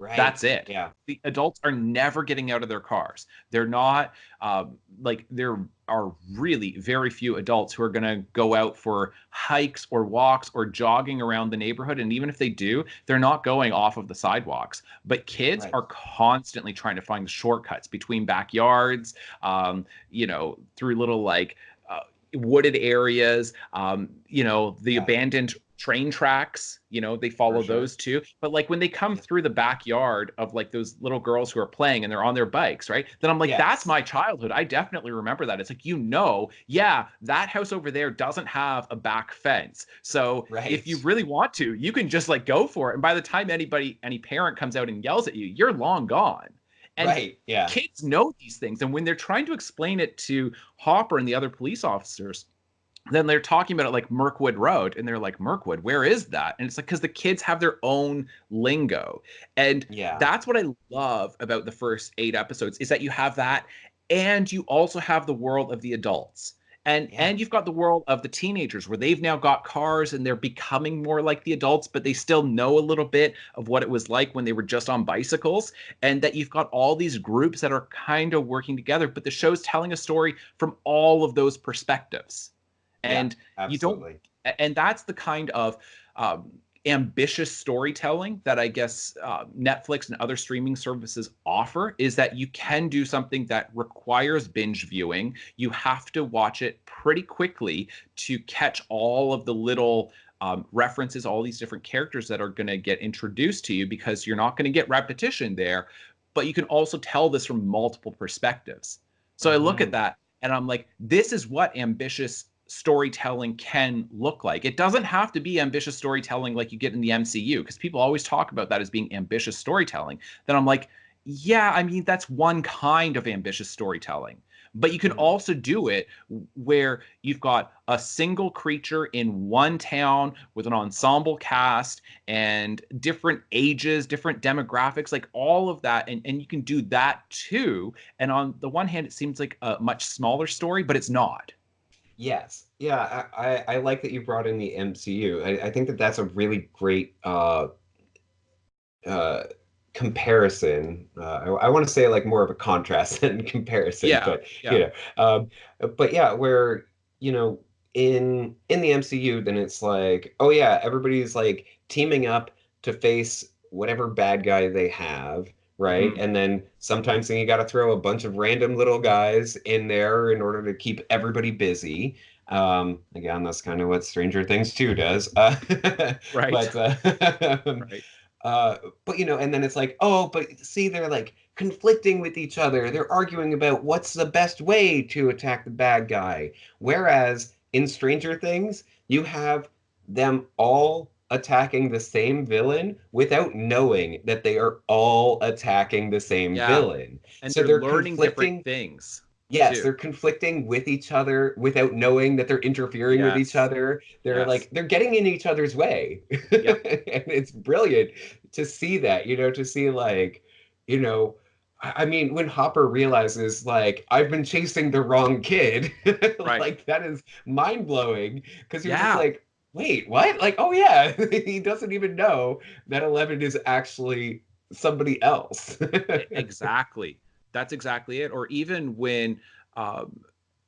That's Right. it. Yeah. The adults are never getting out of their cars. They're not, like, there are really very few adults who are going to go out for hikes or walks or jogging around the neighborhood. And even if they do, they're not going off of the sidewalks. But kids Right. are constantly trying to find the shortcuts between backyards, through little like wooded areas, the Yeah. abandoned train tracks, they For follow sure. those too. But like when they come Yeah. through the backyard of like those little girls who are playing and they're on their bikes, right? Then I'm like, that's Yes. my childhood. I definitely remember that. It's like, yeah, that house over there doesn't have a back fence. So if Right. you really want to, you can just like go for it. And by the time any parent comes out and yells at you, you're long gone. And Right. Yeah. kids know these things. And when they're trying to explain it to Hopper and the other police officers, then they're talking about it like Mirkwood Road, and they're like, Mirkwood, where is that? And it's like, because the kids have their own lingo. And Yeah. that's what I love about the first 8 episodes, is that you have that, and you also have the world of the adults. Yeah. And you've got the world of the teenagers, where they've now got cars and they're becoming more like the adults, but they still know a little bit of what it was like when they were just on bicycles. And that you've got all these groups that are kind of working together, but the show's telling a story from all of those perspectives. Yeah. And you don't, Absolutely. and that's the kind of ambitious storytelling that I guess Netflix and other streaming services offer, is that you can do something that requires binge viewing. You have to watch it pretty quickly to catch all of the little references, all these different characters that are going to get introduced to you, because you're not going to get repetition there, but you can also tell this from multiple perspectives. So I look at Hmm. that and I'm like, this is what ambitious storytelling can look like. It doesn't have to be ambitious storytelling like you get in the MCU, because people always talk about that as being ambitious storytelling. Then I'm like, yeah, I mean, that's one kind of ambitious storytelling. But you can Hmm. also do it where you've got a single creature in one town with an ensemble cast and different ages, different demographics, like all of that. And you can do that too. And on the one hand, it seems like a much smaller story, but it's not. Yes. Yeah. I like that you brought in the MCU. I think that that's a really great uh, comparison. I want to say like more of a contrast than comparison, Yeah, but yeah. but yeah, where you know in the MCU, then it's like, oh yeah, everybody's like teaming up to face whatever bad guy they have, right? Mhm. And then sometimes then you got to throw a bunch of random little guys in there in order to keep everybody busy. Again, that's kind of what Stranger Things 2 does. Right. But Right. uh, but and then it's like, oh, but see, they're like conflicting with each other. They're arguing about what's the best way to attack the bad guy. Whereas in Stranger Things, you have them all attacking the same villain without knowing that they are all attacking the same Yeah. villain. And So they're they're learning different conflicting. things Yes, too. they're conflicting with each other without knowing that they're interfering with each Yes. other. They're Yes. like they're getting in each other's way. Yep. And it's brilliant to see that, to see like, I mean, when Hopper realizes like I've been chasing the wrong kid, Right. like that is mind-blowing because you're just Yeah. like, wait, what? Like, oh yeah, he doesn't even know that 11 is actually somebody else. Exactly. That's exactly it. Or even when, um,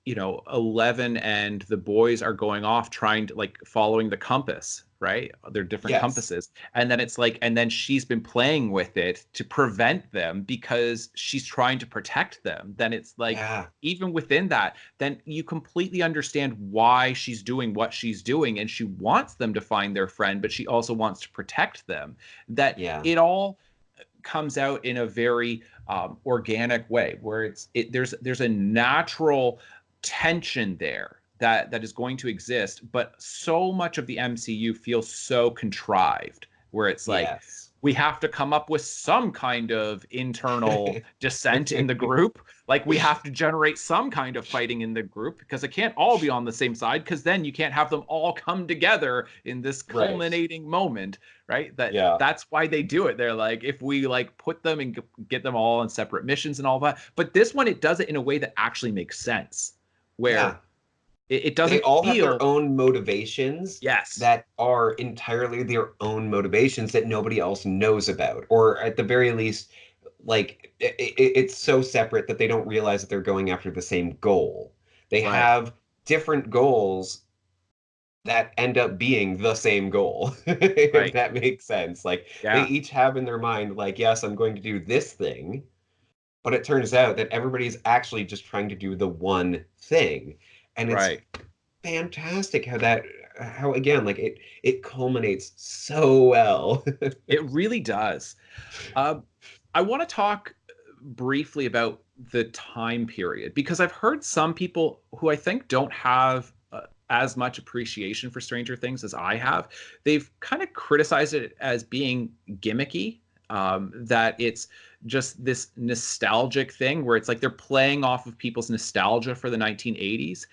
11 and the boys are going off trying to like following the compass, right? They're different Yes. compasses. And then it's like, and then she's been playing with it to prevent them because she's trying to protect them. Then it's like, Yeah. even within that, then you completely understand why she's doing what she's doing. And she wants them to find their friend, but she also wants to protect them. That Yeah. it all comes out in a very organic way, where there's a natural tension there that is going to exist, but so much of the MCU feels so contrived, where it's like Yes. we have to come up with some kind of internal dissent in the group. Like we have to generate some kind of fighting in the group, because it can't all be on the same side, because then you can't have them all come together in this Right. culminating moment, right? Yeah. That's why they do it. They're like, if we like put them and get them all on separate missions and all that. But this one, it does it in a way that actually makes sense, Yeah. where it They doesn't all have their feel, own motivations yes, that are entirely their own motivations that nobody else knows about. Or at the very least, like it's so separate that they don't realize that they're going after the same goal. They right, have different goals that end up being the same goal, if right, that makes sense. Like they yeah, each have in their mind, like, yes, I'm going to do this thing, but it turns out that everybody's actually just trying to do the one thing. And it's right. fantastic how again, like it culminates so well. It really does. Uh, I want to talk briefly about the time period, because I've heard some people who I think don't have as much appreciation for Stranger Things as I have. They've kind of criticized it as being gimmicky, that it's just this nostalgic thing where it's like they're playing off of people's nostalgia for the 1980s.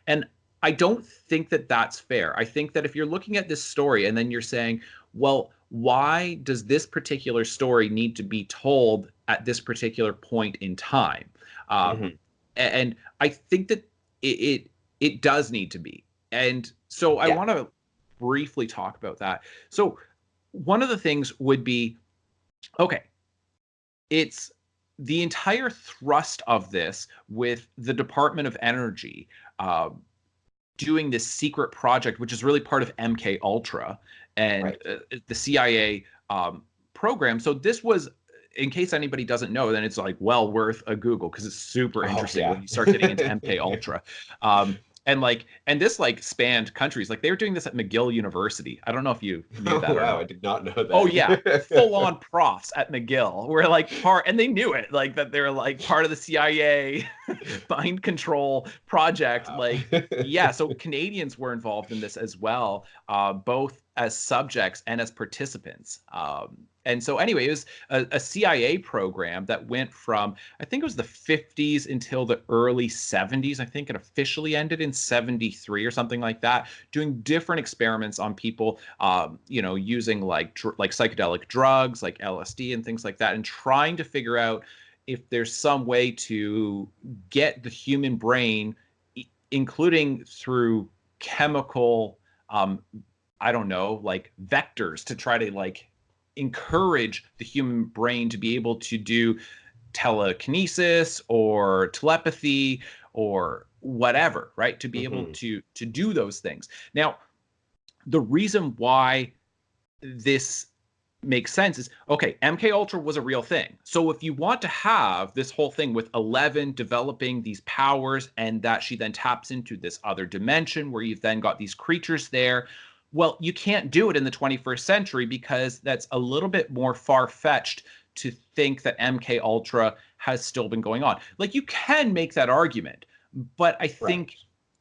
And I don't think that that's fair. I think that if you're looking at this story and then you're saying, well, why does this particular story need to be told at this particular point in time? Um, Hmm. and I think that it does need to be. And so I Yeah. want to briefly talk about that. So one of the things would be, okay, it's the entire thrust of this with the Department of Energy uh, doing this secret project, which is really part of MK Ultra and Right. the CIA program. So this was, in case anybody doesn't know, then it's like well worth a Google because it's super Oh interesting yeah. when you start getting into MK Ultra. Um, and this like spanned countries. Like they were doing this at McGill University. I don't know if you knew Oh that or wow, I not. did not know Oh yeah, full that. on profs at McGill were like part, and they knew it, like that they're like part of the CIA mind control project. Wow. Like, yeah, so Canadians were involved in this as well, both as subjects and as participants. And so, anyway, it was a CIA program that went from, I think it was the 50s until the early 70s. I think it officially ended in 73 or something like that, doing different experiments on people, using like psychedelic drugs like LSD and things like that, and trying to figure out if there's some way to get the human brain, including through chemical, I don't know, like vectors to try to like encourage the human brain to be able to do telekinesis or telepathy or whatever, right? To be able Hmm. to do those things. Now, the reason why this makes sense is, okay, MK Ultra was a real thing. So if you want to have this whole thing with 11 developing these powers and that she then taps into this other dimension where you've then got these creatures there, well, you can't do it in the 21st century because that's a little bit more far-fetched to think that MK Ultra has still been going on. Like you can make that argument, but I Right. think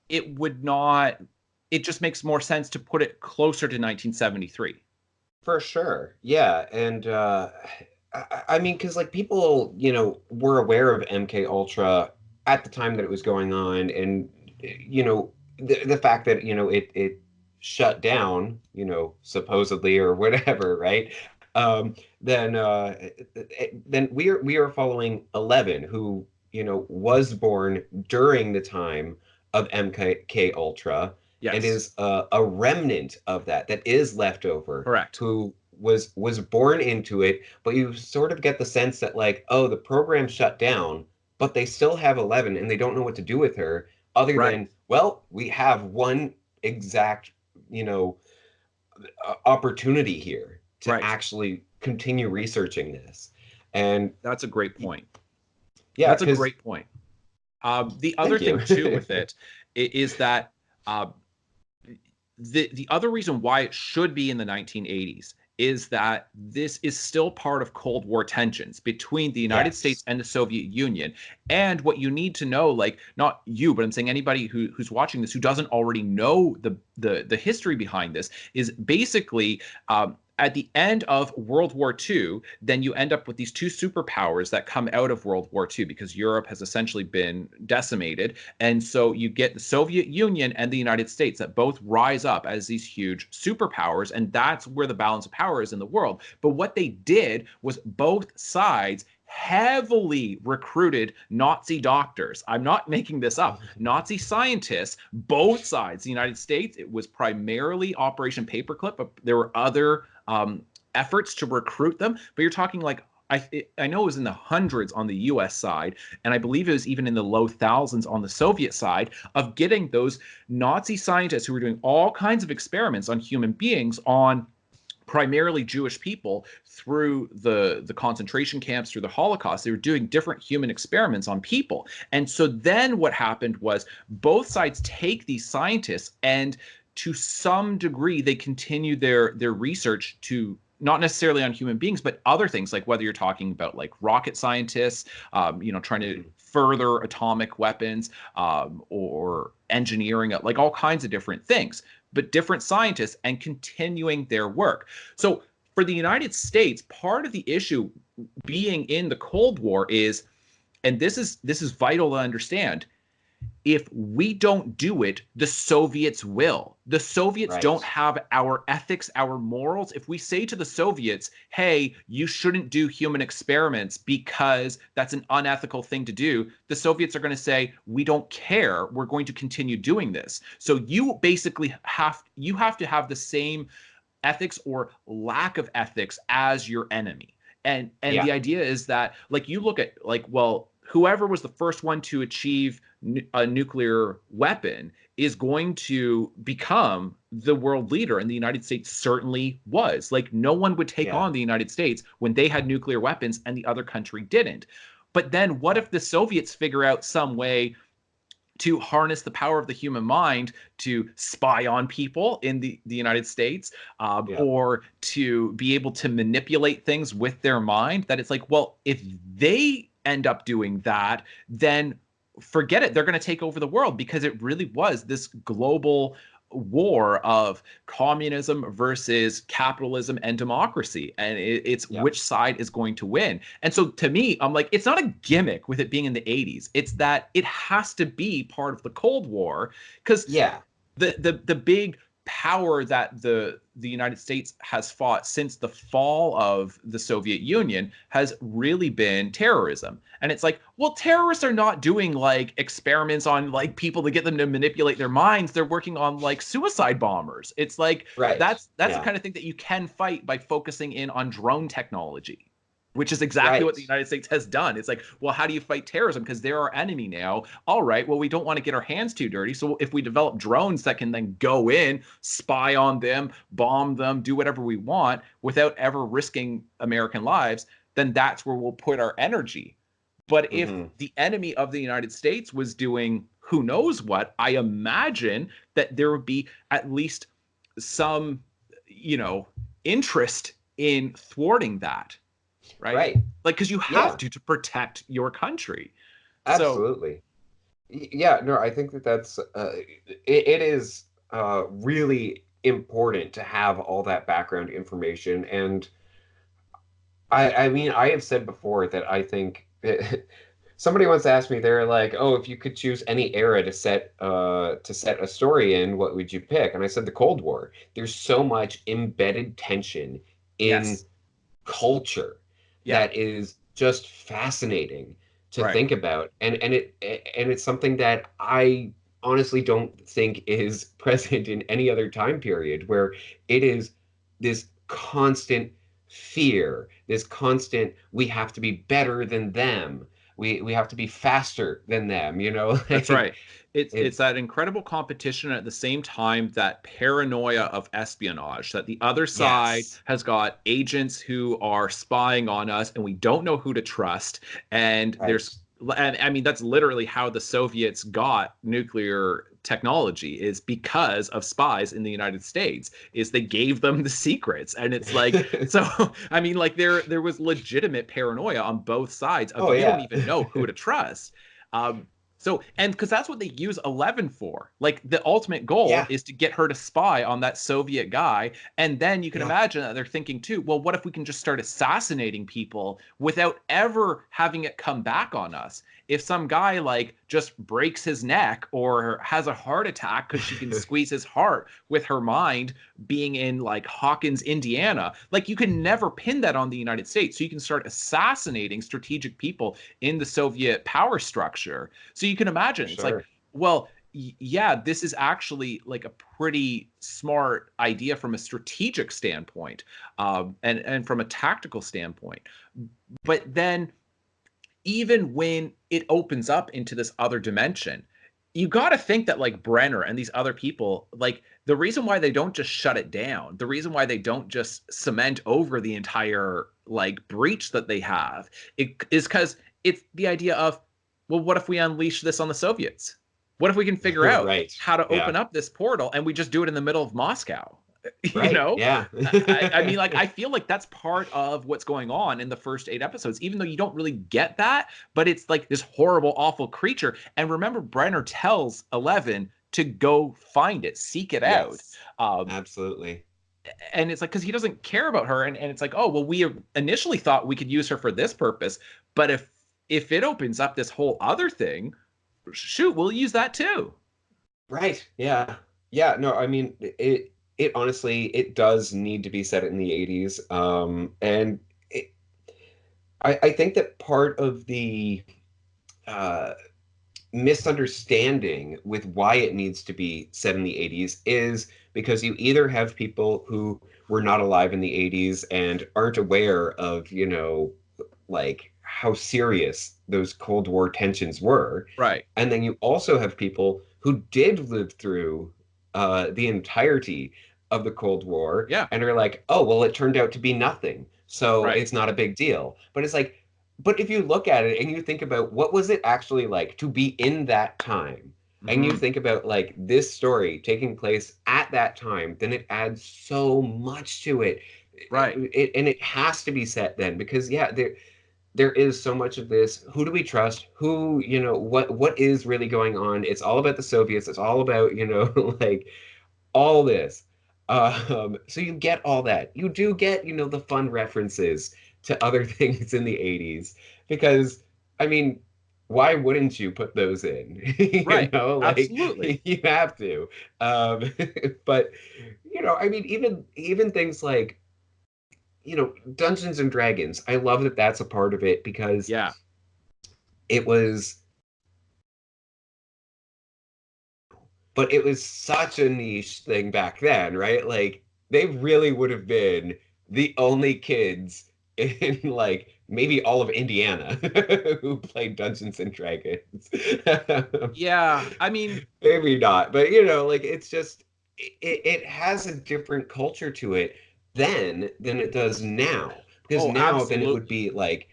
it would not, it just makes more sense to put it closer to 1973. For sure. Yeah. And I mean, because like people, were aware of MK Ultra at the time that it was going on, and the fact that it shut down, supposedly or whatever, right? Then then we are following 11, who was born during the time of MK Ultra and Yes, is a remnant of that is left over, correct. who was born into it, but you sort of get the sense that like, oh, the program shut down, but they still have 11 and they don't know what to do with her other Right, than, well, we have one exact, opportunity here to right. actually continue researching this. And That's a great point. yeah, That's a because great point. The other thank you. thing too with it is that uh, the other reason why it should be in the 1980s is that this is still part of Cold War tensions between the United States Yes. and the Soviet Union. And what you need to know, like not you, but I'm saying anybody who's watching this who doesn't already know the history behind this, is basically at the end of World War II, then you end up with these two superpowers that come out of World War II because Europe has essentially been decimated. And so you get the Soviet Union and the United States that both rise up as these huge superpowers. And that's where the balance of power is in the world. But what they did was both sides heavily recruited Nazi doctors. I'm not making this up. Nazi scientists, both sides. The United States, it was primarily Operation Paperclip, but there were other efforts to recruit them. But you're talking like, I know it was in the hundreds on the US side, and I believe it was even in the low thousands on the Soviet side, of getting those Nazi scientists who were doing all kinds of experiments on human beings, on primarily Jewish people, through the concentration camps, through the Holocaust. They were doing different human experiments on people. And so then what happened was both sides take these scientists, and to some degree they continue their research to not necessarily on human beings, but other things, like whether you're talking about like rocket scientists, trying to Mhm. further atomic weapons, or engineering, like all kinds of different things, but different scientists and continuing their work. So for the United States, part of the issue being in the Cold War is, and this is vital to understand, if we don't do it, the Soviets will. The Soviets Right. don't have our ethics, our morals. If we say to the Soviets, hey, you shouldn't do human experiments because that's an unethical thing to do, the Soviets are going to say, we don't care. We're going to continue doing this. So you basically have to have the same ethics or lack of ethics as your enemy. And Yeah. the idea is that, like, you look at, like, well, whoever was the first one to achieve a nuclear weapon is going to become the world leader, and the United States certainly was. Like, no one would take Yeah. on the United States when they had nuclear weapons and the other country didn't. But then what if the Soviets figure out some way to harness the power of the human mind to spy on people in the United States, Yeah. or to be able to manipulate things with their mind? That it's like, well, if they end up doing that, then forget it. They're going to take over the world, because it really was this global war of communism versus capitalism and democracy, and it's Yeah. which side is going to win. And so to me, I'm like, it's not a gimmick with it being in the 80s, it's that it has to be part of the Cold War, because Yeah. the big power that the United States has fought since the fall of the Soviet Union has really been terrorism. And it's like, well, terrorists are not doing like experiments on like people to get them to manipulate their minds. They're working on like suicide bombers. It's like Right. that's the Yeah. kind of thing that you can fight by focusing in on drone technology, which is exactly what Right. the United States has done. It's like, well, how do you fight terrorism? Because they're our enemy now. All right, well, we don't want to get our hands too dirty. So if we develop drones that can then go in, spy on them, bomb them, do whatever we want without ever risking American lives, then that's where we'll put our energy. But if Hmm. the enemy of the United States was doing who knows what, I imagine that there would be at least some, you know, interest in thwarting that, right? Right. Like, because you have Yeah. to protect your country. So Absolutely. Yeah. No, I think that that's it is really important to have all that background information. And I mean, I have said before that I think somebody once asked me, they're like, "Oh, if you could choose any era to set a story in, what would you pick?" And I said the Cold War. There's so much embedded tension in yes, culture yeah, that is just fascinating to right, think about, and it's something that I honestly don't think is present in any other time period, where it is this constant fear, this constant, we have to be better than them, we have to be faster than them, that's like right. It's it's that incredible competition, at the same time that paranoia of espionage, that the other side yes, has got agents who are spying on us and we don't know who to trust. And right, and I mean, that's literally how the Soviets got nuclear technology, is because of spies in the United States, is they gave them the secrets. And it's like, so I mean, like, there was legitimate paranoia on both sides of, oh you don't yeah, even know who to trust. um so, and because that's what they use 11 for. Like, the ultimate goal yeah, is to get her to spy on that Soviet guy. And then you can yeah. imagine that they're thinking too, well, what if we can just start assassinating people without ever having it come back on us? If some guy like just breaks his neck or has a heart attack because she can squeeze his heart with her mind, being in like Hawkins, Indiana, like, you can never pin that on the United States. So you can start assassinating strategic people in the Soviet power structure. So you can imagine, it's like, Sure. well, yeah, this is actually like a pretty smart idea from a strategic standpoint, and from a tactical standpoint. But then, even when it opens up into this other dimension, you got to think that like Brenner and these other people, like, the reason why they don't just shut it down, the reason why they don't just cement over the entire like breach that they have, it is because it's the idea of, well, what if we unleash this on the Soviets? What if we can figure out Right. how to Yeah. open up this portal and we just do it in the middle of Moscow? You Right. know, Yeah. I mean, like, I feel like that's part of what's going on in the first 8 episodes, even though you don't really get that. But it's like this horrible, awful creature. And remember, Brenner tells 11 to go find it, seek it out. Yes. Um, Absolutely. and it's like, because he doesn't care about her. And it's like, oh, well, we initially thought we could use her for this purpose. But if it opens up this whole other thing, Shoot, we'll use that too. Right. Yeah. Yeah. No, I mean, it honestly, it does need to be set in the 80s. And it, I think that part of the uh, misunderstanding with why it needs to be set in the 80s is because you either have people who were not alive in the 80s and aren't aware of, like how serious those Cold War tensions were. Right. And then you also have people who did live through the entirety of the Cold War Yeah. and are like, oh, well, it turned out to be nothing. So Right. it's not a big deal. But it's like, but if you look at it and you think about what was it actually like to be in that time, and you Hmm. think about like this story taking place at that time, then it adds so much to it. Right. And it has to be set then because yeah, there is so much of this. Who do we trust? Who, what is really going on? It's all about the Soviets. It's all about, like all this. So you get all that. You do get, the fun references to other things in the 80s because, I mean, why wouldn't you put those in? Right. Like Absolutely. you have to. Um, but I mean, even things like, Dungeons and Dragons. I love that that's a part of it because Yeah. it was but it was such a niche thing back then, right? Like they really would have been the only kids in like maybe all of Indiana who played Dungeons and Dragons. Yeah. I mean, Maybe not, but like it's just it has a different culture to it then than it does now. Because oh, now then it would absolutely. be like,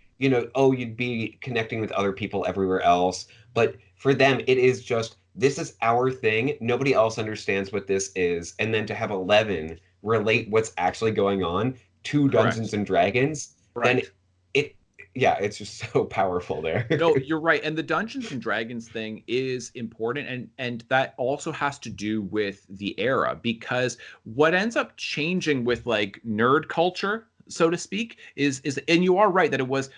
oh, you'd be connecting with other people everywhere else. But for them, it is just this is our thing. Nobody else understands what this is. And then to have 11 relate what's actually going on to Dungeons Correct. and Dragons, then Right. it yeah, it's just so powerful there. No, you're right. And the Dungeons and Dragons thing is important, and that also has to do with the era, because what ends up changing with like nerd culture, so to speak, is and you are right that it was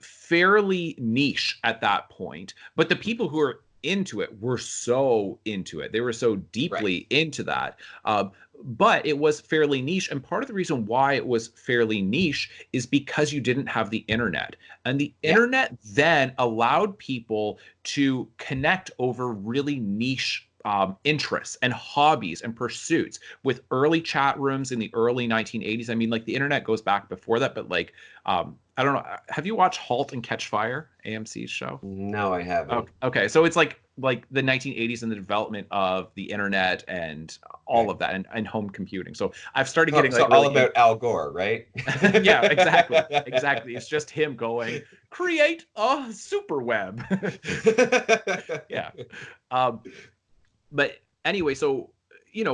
fairly niche at that point, but the people who are into it were so into it. They were so Right. deeply into that. But it was fairly niche. And part of the reason why it was fairly niche is because you didn't have the internet. And the Yeah. internet then allowed people to connect over really niche interests and hobbies and pursuits with early chat rooms in the early 1980s. I mean, like the internet goes back before that, but like, I don't know. Have you watched *Halt and Catch Fire*, AMC's show? No, I haven't. Okay, so it's like the 1980s and the development of the internet and all Okay. of that, and home computing. So I've started So, getting so like all really in. about Al Gore, right? Yeah, exactly, exactly. It's just him going create a super web. Yeah. Um, but anyway, so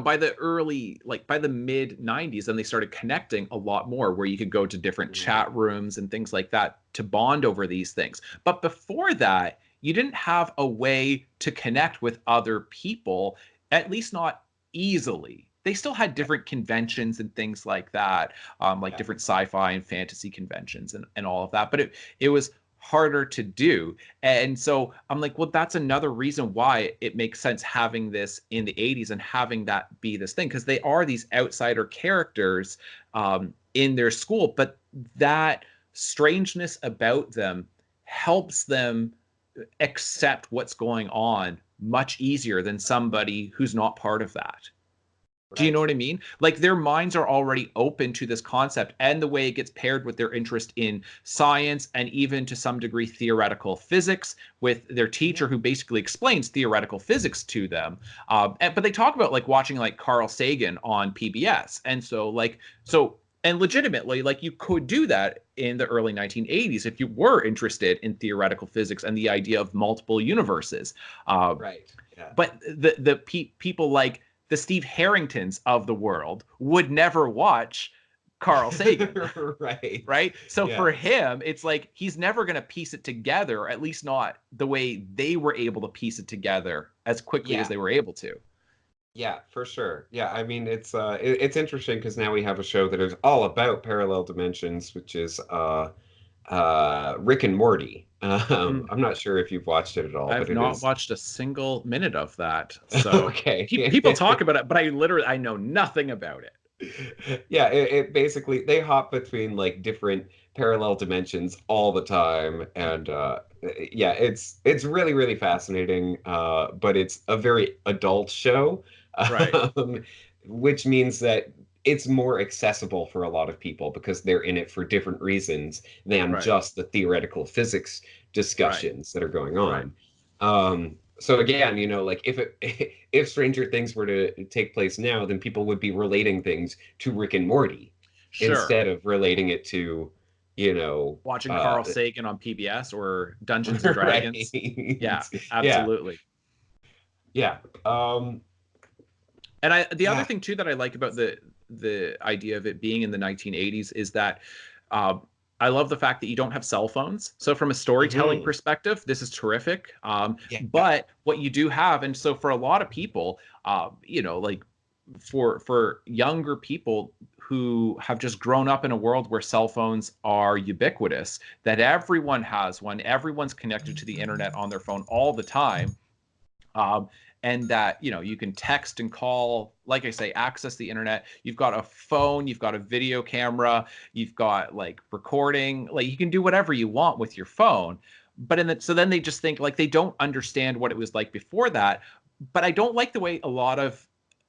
by the early, like by the mid 90s, then they started connecting a lot more, where you could go to different Mhm. chat rooms and things like that to bond over these things. But before that, you didn't have a way to connect with other people, at least not easily. They still had Right. different conventions and things like that, like Yeah. different sci-fi and fantasy conventions and all of that. But it was harder to do. And so I'm like, well, that's another reason why it makes sense having this in the 80s and having that be this thing, because they are these outsider characters in their school, but that strangeness about them helps them accept what's going on much easier than somebody who's not part of that. Do you know Right. what I mean? Like their minds are already open to this concept, and the way it gets paired with their interest in science and even to some degree theoretical physics, with their Mhm. teacher who basically explains theoretical physics to them. But they talk about like watching like Carl Sagan on PBS. And so and legitimately, like you could do that in the early 1980s if you were interested in theoretical physics and the idea of multiple universes. Uh, Right. Yeah. but people like the Steve Harringtons of the world would never watch Carl Sagan, Right. right? So for Yeah. him, it's like he's never going to piece it together, at least not the way they were able to piece it together as quickly as Yeah. they were able to. Yeah, for sure. Yeah, I mean it's interesting because now we have a show that is all about parallel dimensions, which is Rick and Morty. Mm. I'm not sure if you've watched it at all, but I've it not is watched a single minute of that. So people okay. talk about it, but I know nothing about it. Yeah, it basically they hop between like different parallel dimensions all the time, and yeah, it's really really fascinating. But it's a very adult show, Right. um, which means that it's more accessible for a lot of people because they're in it for different reasons than Right. just the theoretical physics Right. discussions that are going Right. on. So again, like if it if Stranger Things were to take place now, then people would be relating things to Rick and Morty Sure. instead of relating it to, you know, Watching uh, Carl Sagan on PBS or Dungeons and Dragons. right? Yeah, Yeah, absolutely. yeah, um, And the other yeah. thing too that I like about the idea of it being in the 1980s is that uh, I love the fact that you don't have cell phones. So from a storytelling Mhm. perspective, this is terrific. Yeah, But what you do have, and so for a lot of people, like for younger people who have just grown up in a world where cell phones are ubiquitous, that everyone has one, everyone's connected to the internet on their phone all the time, um, and that you can text and call, like I say, access the internet. You've got a phone, you've got a video camera, you've got like recording, like you can do whatever you want with your phone. But so then they just think like they don't understand what it was like before that. But I don't like the way a lot of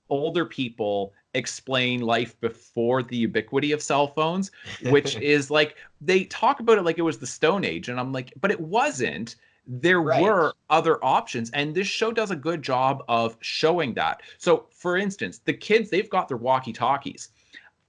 older people explain life before the ubiquity of cell phones, which is like they talk about it like it was the Stone Age, and I'm like, but it wasn't. There right. were other options, and this show does a good job of showing that. So for instance, the kids, they've got their walkie talkies.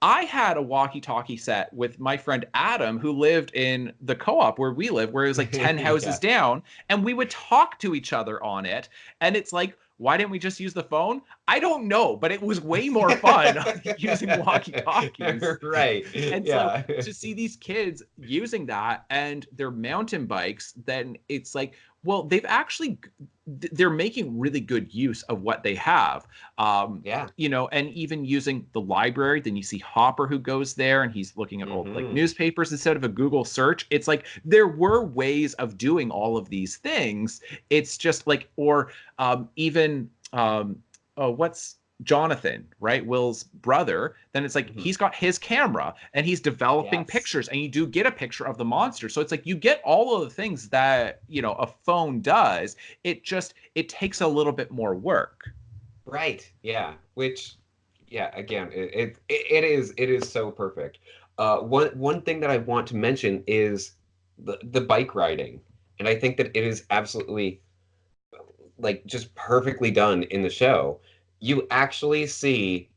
I had a walkie talkie set with my friend Adam, who lived in the co-op where we live, where it was like 10 houses Yeah. down, and we would talk to each other on it. And it's like, why didn't we just use the phone? I don't know, but it was way more fun using walkie talkies. Right. And so Yeah. to see these kids using that and their mountain bikes, then it's like, well, they're making really good use of what they have. Yeah. And even using the library, then you see Hopper who goes there and he's looking at old like Hmm. newspapers instead of a Google search. It's like there were ways of doing all of these things. It's just like, or even oh, what's Jonathan, right? Will's brother. Then it's like Hmm. he's got his camera and he's developing Yes. pictures, and you do get a picture of the monster. So it's like you get all of the things that a phone does. It takes a little bit more work. Right. Yeah. Which, yeah. Again, it is so perfect. One thing that I want to mention is the bike riding, and I think that it is absolutely like just perfectly done in the show. You actually see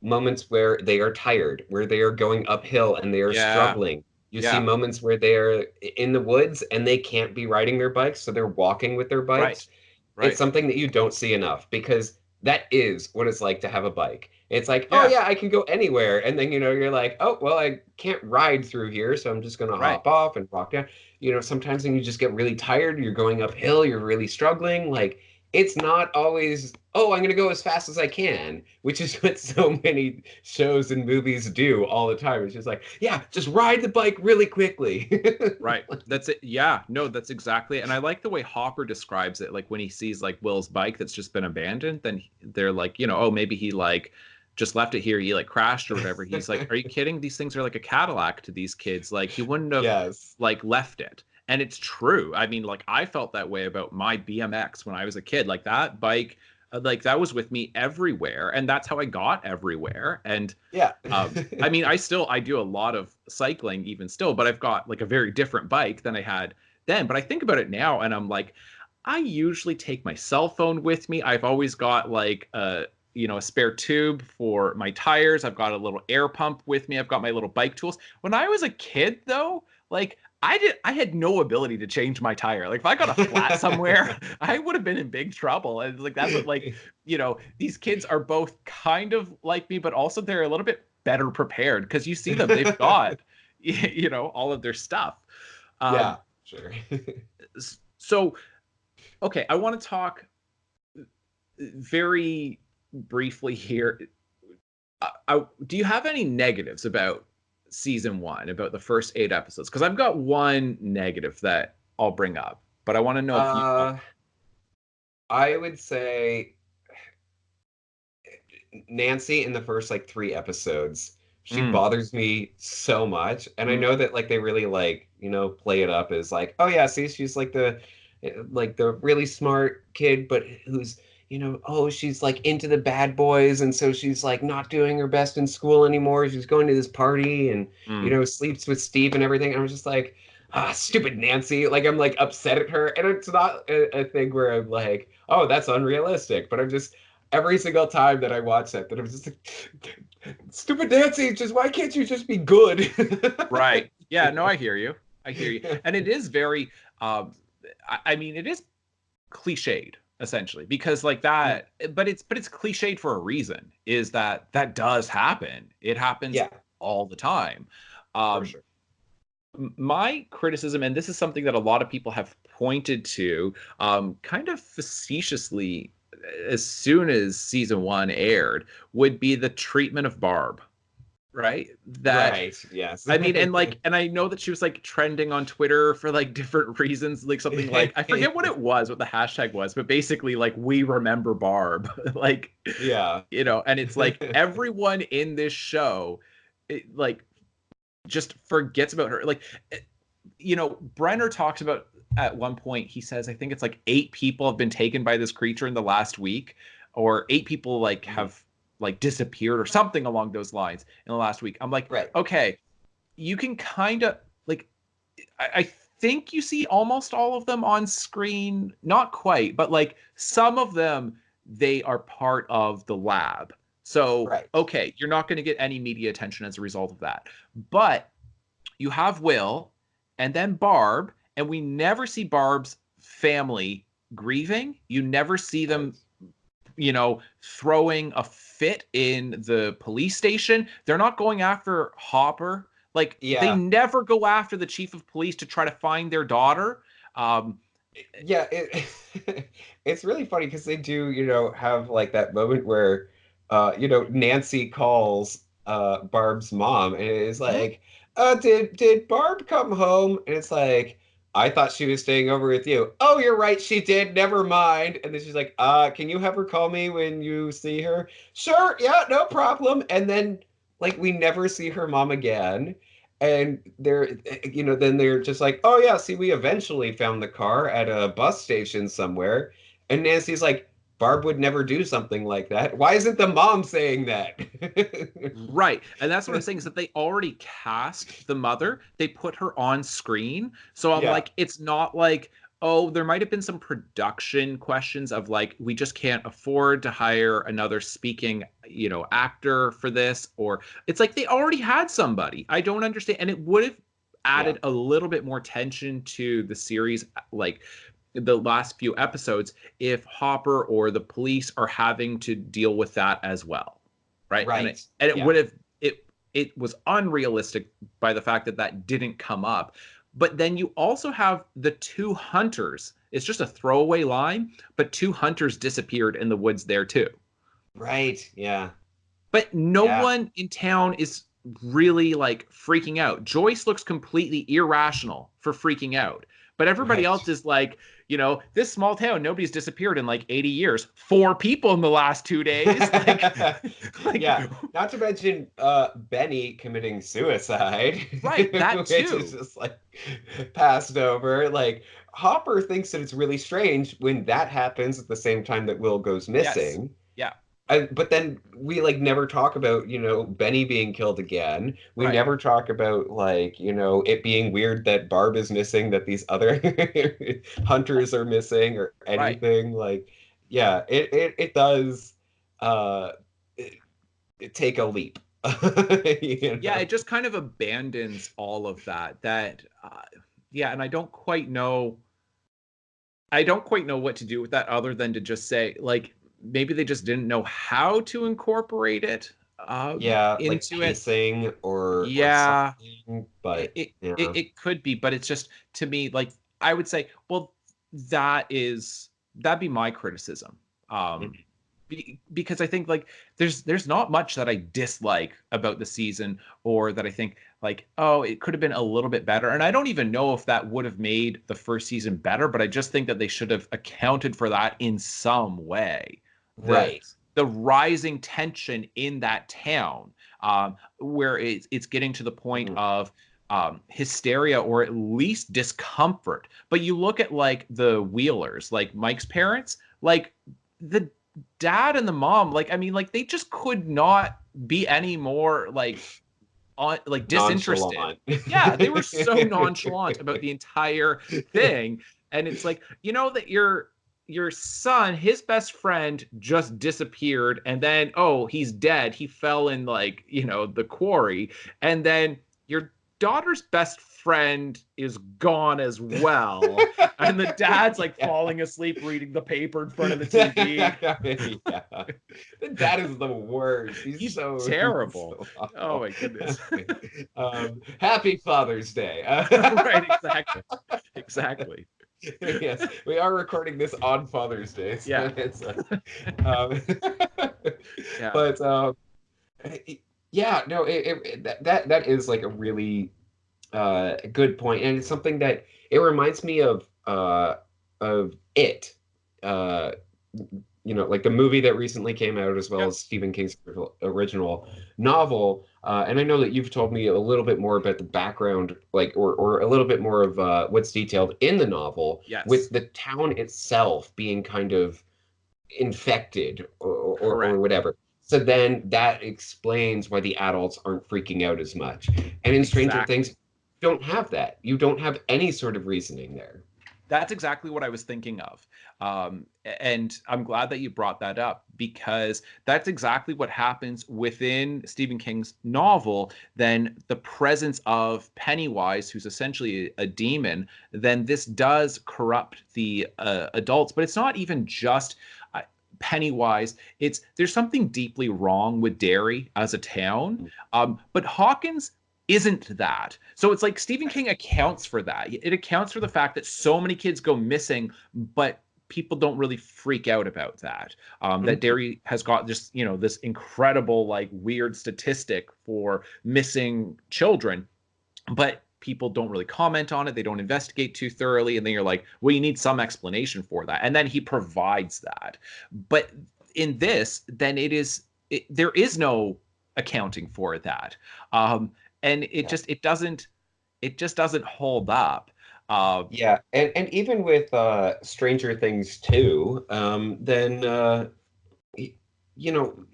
moments where they are tired, where they are going uphill and they are Yeah, struggling. You see yeah, moments where they're in the woods and they can't be riding their bikes, so they're walking with their right, bikes. It's right. something that you don't see enough because that is what it's like to have a bike. It's like, oh Yeah, yeah, I can go anywhere. And then, you're like, oh, well, I can't ride through here, so I'm just gonna right. hop off and walk down. Sometimes when you just get really tired, you're going uphill, you're really struggling. Like, it's not always, oh, I'm going to go as fast as I can, which is what so many shows and movies do all the time. It's just like, yeah, just ride the bike really quickly. Right. That's it. Yeah. No, that's exactly. And I like the way Hopper describes it. Like when he sees like Will's bike that's just been abandoned, then they're like, oh, maybe he like just left it here. He like crashed or whatever. He's like, are you kidding? These things are like a Cadillac to these kids. Like he wouldn't have Yes. like left it. And it's true. I mean, like I felt that way about my BMX when I was a kid. Like that bike, like that was with me everywhere. And that's how I got everywhere. And Yeah. I mean, I do a lot of cycling even still, but I've got like a very different bike than I had then. But I think about it now and I'm like, I usually take my cell phone with me. I've always got like a spare tube for my tires. I've got a little air pump with me. I've got my little bike tools. When I was a kid though, like I had no ability to change my tire. Like if I got a flat somewhere, I would have been in big trouble. And like that's what these kids are both kind of like me, but also they're a little bit better prepared because you see them, they've got all of their stuff. Yeah, Um, sure. so okay, I want to talk very briefly here. Do you have any negatives about season one, about the first 8 episodes? Because I've got one negative that I'll bring up, but I want to know if you want. Uh, I would say Nancy in the first like three episodes. She Mm, bothers me so much, and I mm, know that like they really like play it up as like, oh yeah, see, she's like the really smart kid, but who's oh, she's like into the bad boys, and so she's like not doing her best in school anymore. She's going to this party and mm. sleeps with Steve and everything. And I'm just like, ah, stupid Nancy. Like I'm like upset at her, and it's not a thing where I'm like, oh, that's unrealistic, but I'm just every single time that I watch that I'm just like, stupid Nancy, just why can't you just be good? Right. Yeah, no, I hear you. I hear you. And it is very um I mean it is cliched essentially because like that but it's cliched for a reason is that that does happen. It happens Yeah, all the time. for Um sure. my criticism, and this is something that a lot of people have pointed to kind of facetiously as soon as season one aired, would be the treatment of Barb, right? That Right. Yes. I mean, and like, and I know that she was like trending on Twitter for like different reasons, like something like I forget what it was, what the hashtag was, but basically like we remember Barb, like Yeah. and it's like everyone in this show, like just forgets about her. Like, Brenner talks about at one point, he says, I think it's like 8 people have been taken by this creature in the last week, or 8 people like Mhm. have like disappeared or something along those lines in the last week. I'm like, Right. okay, you can kind of like, I think you see almost all of them on screen, not quite, but like some of them, they are part of the lab. So, Right. okay, you're not going to get any media attention as a result of that. But you have Will and then Barb, and we never see Barb's family grieving. You never see Right. them, throwing a fit in the police station. They're not going after Hopper. Like they Yeah. never go after the chief of police to try to find their daughter. Um, Yeah, it's really funny because they do, have like that moment where Nancy calls Barb's mom and it is mhm. like, did Barb come home? And it's like, I thought she was staying over with you. Oh, you're right, she did. Never mind. And then she's like, can you have her call me when you see her? Sure, yeah, no problem. And then like we never see her mom again. And then they're just like, oh yeah, see, we eventually found the car at a bus station somewhere. And Nancy's like, Barb would never do something like that. Why isn't the mom saying that? Right. And that's what I'm saying is that they already cast the mother. They put her on screen. So I'm Yeah, like, it's not like, oh, there might have been some production questions of like, we just can't afford to hire another speaking, actor for this. Or it's like they already had somebody. I don't understand. And it would have yeah, added a little bit more tension to the series, like the last few episodes, if Hopper or the police are having to deal with that as well, right? And it right. and it Yeah, would have it was unrealistic by the fact that that didn't come up. But then you also have the two hunters. It's just a throwaway line, but two hunters disappeared in the woods there too. right. Yeah, But no yeah, one in town is really like freaking out. Joyce looks completely irrational for freaking out. But everybody right. else is like, this small town, nobody's disappeared in like 80 years. 4 people in the last 2 days. Like, Yeah, not to mention Benny committing suicide, right, that which is too. just like passed over. Like Hopper thinks that it's really strange when that happens at the same time that Will goes Yes. missing. Yeah. But then we like never talk about, Benny being killed again. We Right. never talk about like, it being weird that Barb is missing, that these other hunters are missing or Right. anything. Like, yeah, it does uh take a leap. you Yeah, know? it just kind of abandons all of that yeah, and I don't quite know what to do with that other than to just say like maybe they just didn't know how to incorporate it Yeah, like into it. pacing or Yeah, something, it, but it it yeah. it could be, but it's just to me like I would say, well, that'd be my criticism. Um, Mhm. because I think like there's not much that I dislike about the season or that I think like, oh, it could have been a little bit better. And I don't even know if that would have made the first season better, but I just think that they should have accounted for that in some way. The Right. the rising tension in that town, where it's getting to the point Mhm. of hysteria or at least discomfort. But you look at like the Wheelers, like Mike's parents, like the dad and the mom, like I mean, like they just could not be any more like disinterested. Nonchalant. Yeah, they were so nonchalant about the entire thing. And it's like, you know that your son, his best friend just disappeared, and then oh, he's dead. He fell in like, the quarry. And then your daughter's best friend is gone as well. And the dad's like Yeah. falling asleep reading the paper in front of the TV. Yeah. The dad is the worst. He's He's he's terrible. so Oh awful. my goodness. Happy Father's Day. Right, exactly. Exactly. Yes, we are recording this on Father's Day, so Yeah. it's um, Yeah. but yeah, no, that is like a really good point, and it's something that it reminds me of it, uh, like the movie that recently came out, as well Yep. as Stephen King's original novel. And I know that you've told me a little bit more about the background, like, or a little bit more of what's detailed in the novel, with Yes. the town itself being kind of infected or Correct. whatever. So then that explains why the adults aren't freaking out as much. And in Stranger Things, Exactly. you don't have that. You don't have any sort of reasoning there. That's exactly what I was thinking of. And I'm glad that you brought that up, because that's exactly what happens within Stephen King's novel. Then the presence of Pennywise, who's essentially a demon, then this does corrupt the adults. But it's not even just Pennywise. There's something deeply wrong with Derry as a town. But Hawkins isn't that. So it's like Stephen King accounts for that. It accounts for the fact that so many kids go missing, but people don't really freak out about that. That Mhm. Derry has got just, this incredible, like, weird statistic for missing children, but people don't really comment on it. They don't investigate too thoroughly. And then you're like, well, you need some explanation for that. And then he provides that. But in this, then there is no accounting for that. And Yeah. it just doesn't hold up. Uh, Yeah, and even with Stranger Things 2, then y- you know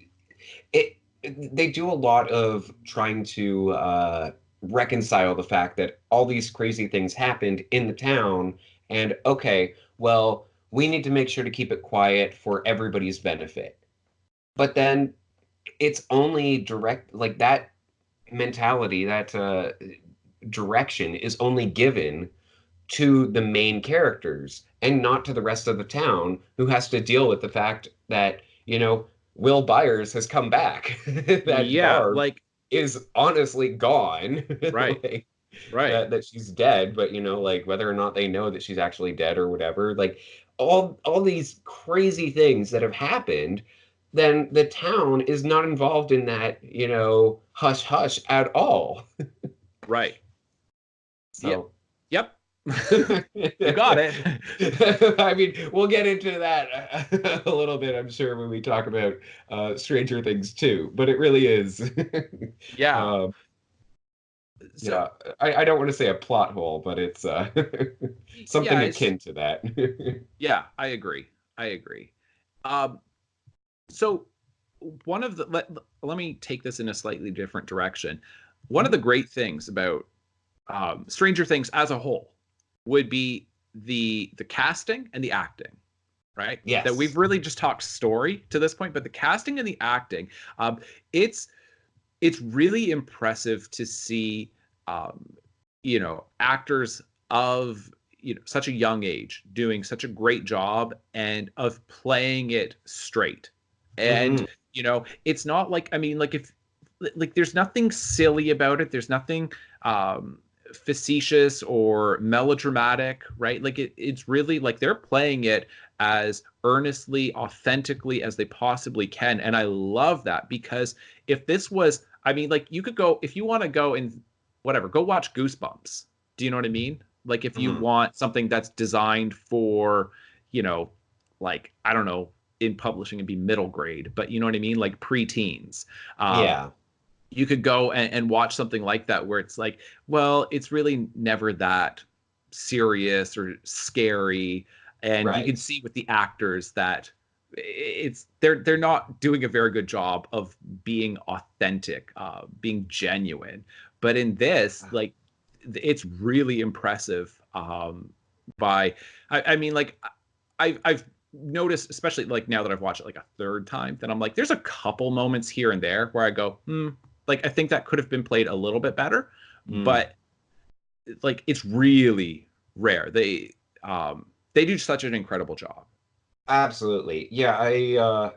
it they do a lot of trying to reconcile the fact that all these crazy things happened in the town, and okay, well, we need to make sure to keep it quiet for everybody's benefit. But then it's only direct, like that mentality, that direction is only given to the main characters and not to the rest of the town, who has to deal with the fact that, Will Byers has come back, that yeah, Barb like, is honestly gone, right, like right. that she's dead, but like whether or not they know that she's actually dead or whatever, like all these crazy things that have happened, then the town is not involved in that, hush hush at all. Right. Yep. So Yep. I You got it. mean, we'll get into that a little bit, I'm sure, when we talk about Stranger Things too. But it really is, Yeah. uh, So yeah. I don't want to say a plot hole, but it's yeah, something it's akin to that. yeah, I agree. I agree. Um, so one of the let me take this in a slightly different direction. One of Mhm. the great things about Stranger Things as a whole would be the casting and the acting, right? That we've Yes. really just talked story to this point, but the casting and the acting, um, it's it's really impressive to see, um, actors of such a young age doing such a great job and of playing it straight. And Hmm. it's not like, I mean, like, if like there's nothing silly about it. There's nothing um facetious or melodramatic, right? Like it's really like they're playing it as earnestly, authentically as they possibly can. And I love that, because if this was, I mean, like, you could go, if you want to go and whatever, go watch Goosebumps. Do you know what I mean? Like if you Mhm. want something that's designed for, you know, like I don't know, in publishing and be middle grade, but you know what I mean, like preteens. Um, Yeah, you could go and watch something like that where it's like, well, it's really never that serious or scary, and you can right. see with the actors that they're not doing a very good job of being authentic, being genuine. But in this, like, it's really impressive. By I mean, like, I've noticed, especially like now that I've watched it like a third time, that I'm like, there's a couple moments here and there where I go, like I think that could have been played a little bit better, Mm. but like it's really rare. They do such an incredible job. Absolutely. Yeah,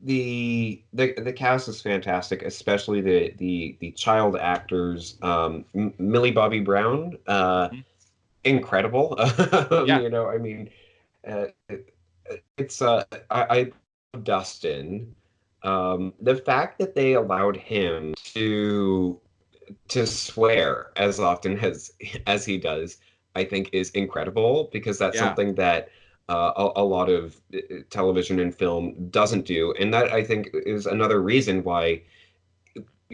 the cast is fantastic, especially the child actors. Millie Bobby Brown, Mhm. incredible. Yeah, I mean, uh, it's I love Dustin. The fact that they allowed him to swear as often as he does, I think is incredible because that's yeah, something that a lot of television and film doesn't do, and that I think is another reason why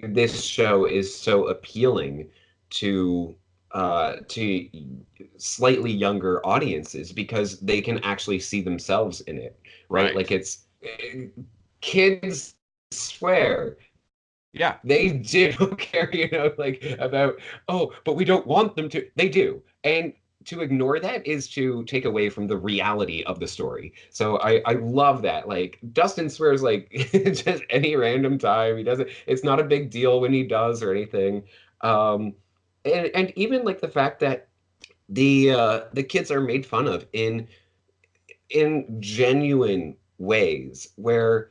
this show is so appealing to slightly younger audiences because they can actually see themselves in it, right? right. Like it's kids swear Yeah, they do care, like about, oh, but we don't want them to. They do. And to ignore that is to take away from the reality of the story. So I love that. Like Dustin swears like just any random time. He doesn't, it's not a big deal when he does or anything. Um, and even like the fact that the kids are made fun of in genuine ways where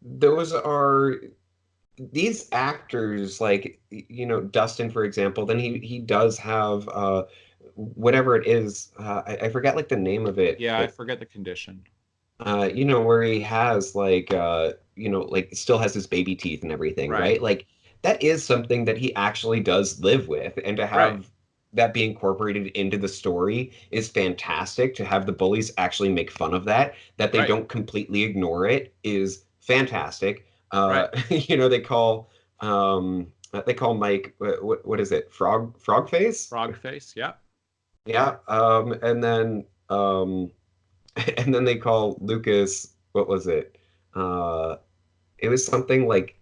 those are these actors like Dustin for example, then he does have whatever it is, I forget like the name of it, yeah. I but forget the condition. where he has like like still has his baby teeth and everything, Right, right? Like that is something that he actually does live with, and to right, have that be incorporated into the story is fantastic. To have the bullies actually make fun of that they right, don't completely ignore it is fantastic. right. They call Mike, what is it, frog face? Frog face. Yeah. Yeah. And then and then they call Lucas, what was it? Uh, it was something like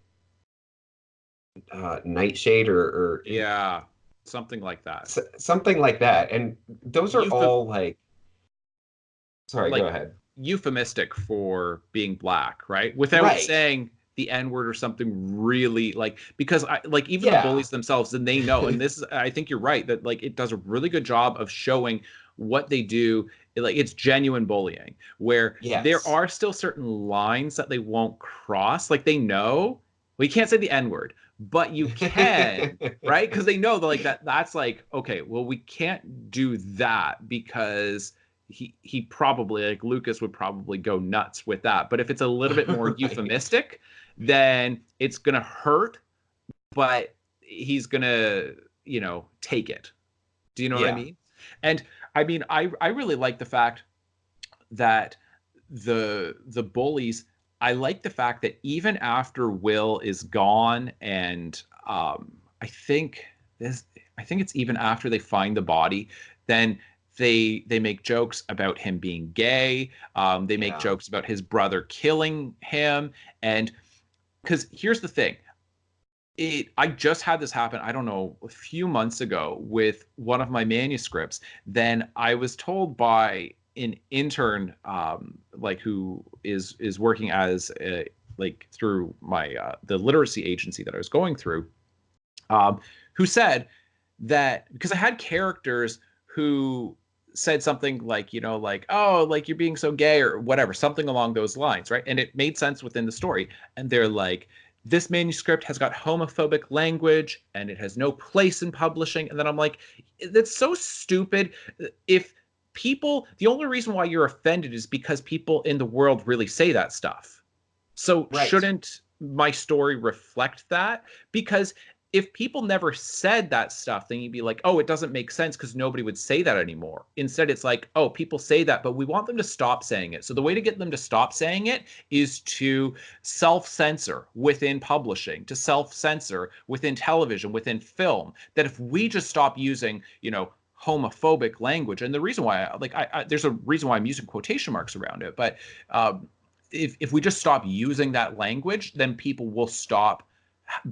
Nightshade or Yeah, something like that. something like that. And those are Euph- all like, sorry, go like ahead. euphemistic for being black, right? Without Right. saying the N word or something really like, because I like even the Yeah. bullies themselves, and they know, and this is, I think you're right that like it does a really good job of showing what they do. Like it's genuine bullying where there Yes. are still certain lines that they won't cross. Like they know, well, you can't say the N word, but you can, right? Because they know that like that's like, okay, well, we can't do that because he probably, like Lucas would probably go nuts with that. But if it's a little bit more Right. euphemistic, then it's gonna hurt, but he's gonna, take it. Do you know what I Yeah. mean? And I mean, I really like the fact that the bullies, I like the fact that even after Will is gone, and this I think it's even after they find the body, then they make jokes about him being gay. They make Yeah. jokes about his brother killing him. And because here's the thing, I just had this happen, I don't know, a few months ago with one of my manuscripts. Then I was told by an intern, like who is working as like through my the literacy agency that I was going through, um, who said that because I had characters who said something like, like, oh, like you're being so gay or whatever, something along those lines, right? And it made sense within the story. And they're like, this manuscript has got homophobic language and it has no place in publishing. And then I'm like, that's so stupid. If people, the only reason why you're offended is because people in the world really say that stuff. So Right. shouldn't my story reflect that? Because if people never said that stuff, then you'd be like, oh, it doesn't make sense because nobody would say that anymore. Instead, it's like, oh, people say that, but we want them to stop saying it. So the way to get them to stop saying it is to self-censor within publishing, to self-censor within television, within film. That if we just stop using, homophobic language, and the reason why, there's a reason why I'm using quotation marks around it, but if we just stop using that language, then people will stop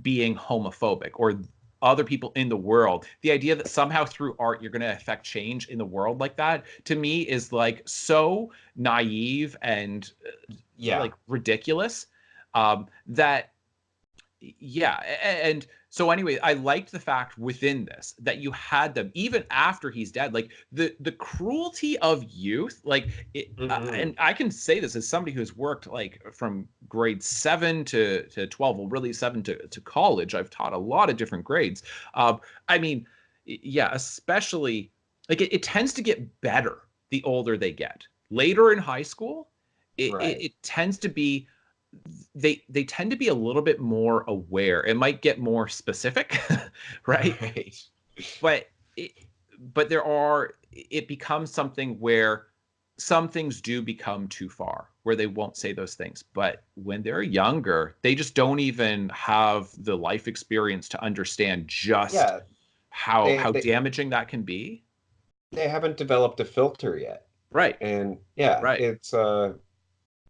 being homophobic, or other people in the world. The idea that somehow through art you're going to affect change in the world like that, to me, is like so naive and like ridiculous, that yeah. And so anyway, I liked the fact within this that you had them even after he's dead, like the cruelty of youth, like it, and I can say this as somebody who's worked like from grade 7 to 12, well, really 7 to college. I've taught a lot of different grades. I mean, yeah, especially like it tends to get better the older they get. Later in high school, it tends to be, they tend to be a little bit more aware. It might get more specific, right? But it becomes something where some things do become too far, where they won't say those things. But when they're younger, they just don't even have the life experience to understand just how damaging that can be. They haven't developed a filter yet. Right. And right. it's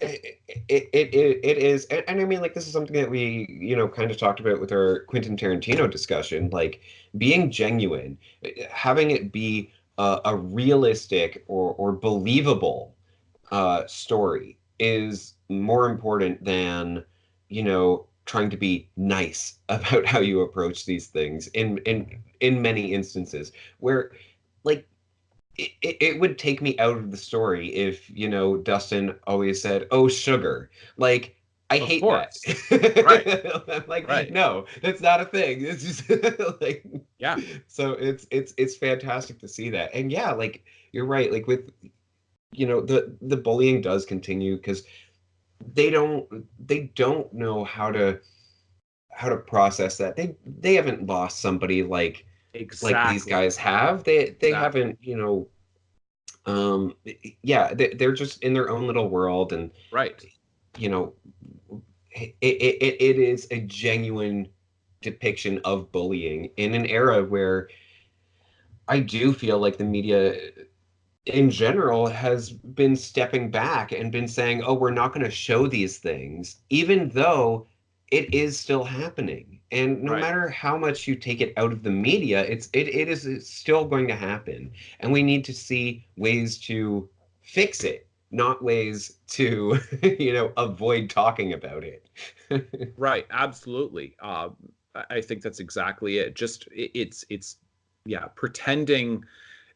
it is, and I mean, like, this is something that we, kind of talked about with our Quentin Tarantino discussion, like being genuine, having it be a realistic or believable story is more important than, trying to be nice about how you approach these things in many instances where, like, it would take me out of the story if, Dustin always said, "Oh, sugar." Like, I hate that. Right. I'm like, right. No, that's not a thing. It's just like, yeah. So it's fantastic to see that. And yeah, like, you're right. Like, with, the bullying does continue because they don't know how to process that. They haven't lost somebody like these guys have. They haven't, they're just in their own little world. And right. It is a genuine depiction of bullying in an era where I do feel like the media in general has been stepping back and been saying, "Oh, we're not going to show these things," even though it is still happening. And no matter how much you take it out of the media, it is still going to happen. And we need to see ways to fix it, not ways to, avoid talking about it. Right. Absolutely. I think that's exactly it. Just it's pretending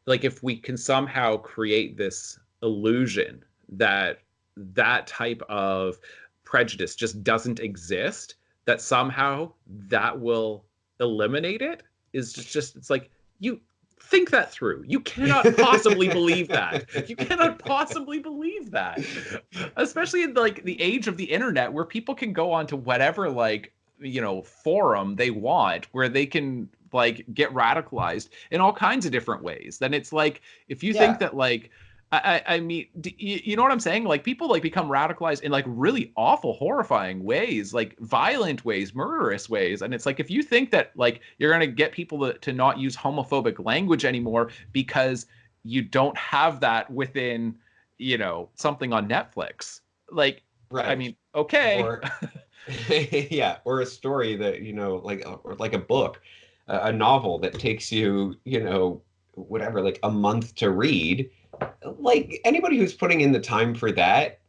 like if we can somehow create this illusion that that type of prejudice just doesn't exist, that somehow that will eliminate it, is just it's like, you think that through. You cannot possibly believe that. You cannot possibly believe that. Especially in like the age of the internet, where people can go onto whatever forum they want, where they can like get radicalized in all kinds of different ways. Then it's like, if you think that like I mean, you know what I'm saying? Like, people like become radicalized in like really awful, horrifying ways, like violent ways, murderous ways. And it's like, if you think that like you're going to get people to not use homophobic language anymore because you don't have that within, something on Netflix, like, I mean, okay. Or, or a story that, like a book, a novel that takes you, whatever, like a month to read. Like, anybody who's putting in the time for that,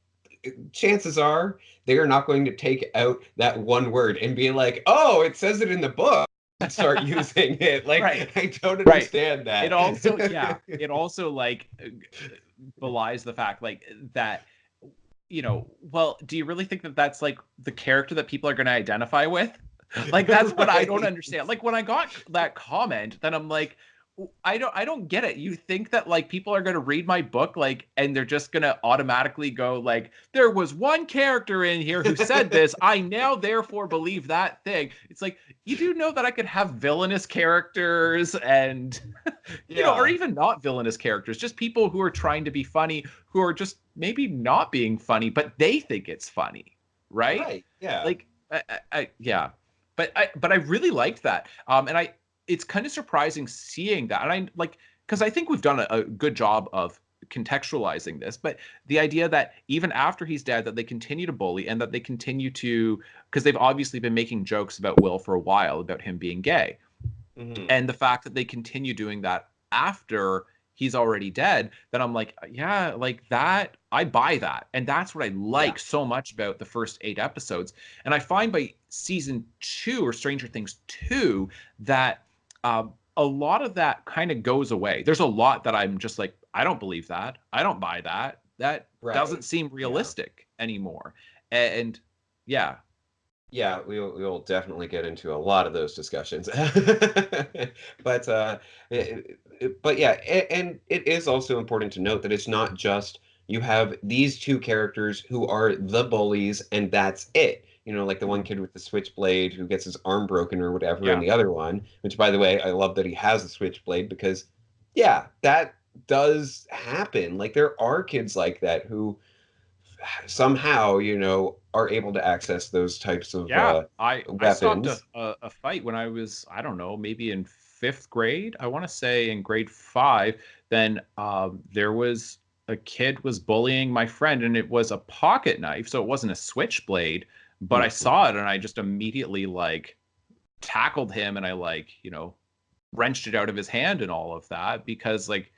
chances are they are not going to take out that one word and be like, "Oh, it says it in the book," and start using it. Like, I don't understand that. It also, it also like belies the fact like that, well, do you really think that that's like the character that people are going to identify with? Like, that's what I don't understand. Like, when I got that comment, then I'm like, I don't get it. You think that like people are gonna read my book like and they're just gonna automatically go like, there was one character in here who said this. I now therefore believe that thing. It's like you do know that I could have villainous characters and or Yeah. even not villainous characters, just people who are trying to be funny, who are just maybe not being funny, but they think it's funny, right? Right. Yeah. Like, yeah, but I really liked that. And it's kind of surprising seeing that, and I like because I think we've done a good job of contextualizing this, but the idea that even after he's dead, that they continue to bully and that they continue to because they've obviously been making jokes about Will for a while about him being gay, Hmm. and the fact that they continue doing that after he's already dead, then I'm like, yeah, like that, I buy that. And that's what I Yeah. like so much about the first 8 episodes. And I find by season 2 or Stranger Things 2 that a lot of that kind of goes away. There's a lot that I'm just like, I don't believe that. I don't buy that. That doesn't Right. seem Yeah. realistic anymore. And yeah, Yeah, we'll definitely get into a lot of those discussions. But but yeah, and it is also important to note that it's not just you have these two characters who are the bullies and that's it. Like the one kid with the switchblade who gets his arm broken or whatever, and yeah, the other one, which by the way, I love that he has a switchblade because yeah, that does happen. Like there are kids like that who somehow, are able to access those types of yeah. I stopped a, weapons. a a fight when I was, I don't know, maybe in 5th grade. I want to say in grade 5. Then there was a kid was bullying my friend, and it was a pocket knife, so it wasn't a switchblade. But I Mhm. saw it, and I just immediately like tackled him, and I like wrenched it out of his hand and all of that because like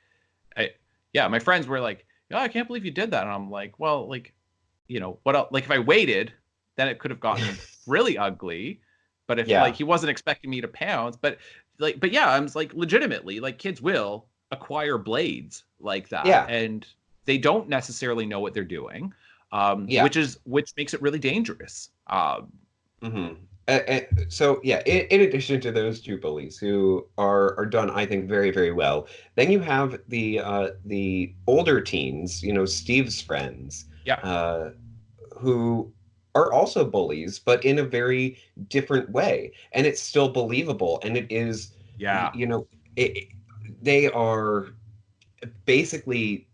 I yeah, my friends were like, "Oh, I can't believe you did that." And I'm like, "Well, like, what else? Like if I waited, then it could have gotten really ugly. But if like Yeah, he wasn't expecting me to pounce, but yeah, I'm like legitimately like kids will acquire blades like that, yeah, and they don't necessarily know what they're doing, yeah. which makes it really dangerous. Hmm. So yeah, in addition to those two bullies who are done, I think, very, very well, then you have the older teens, Steve's friends, Yeah, uh, who are also bullies, but in a very different way, and it's still believable, and it is, yeah, it, they are basically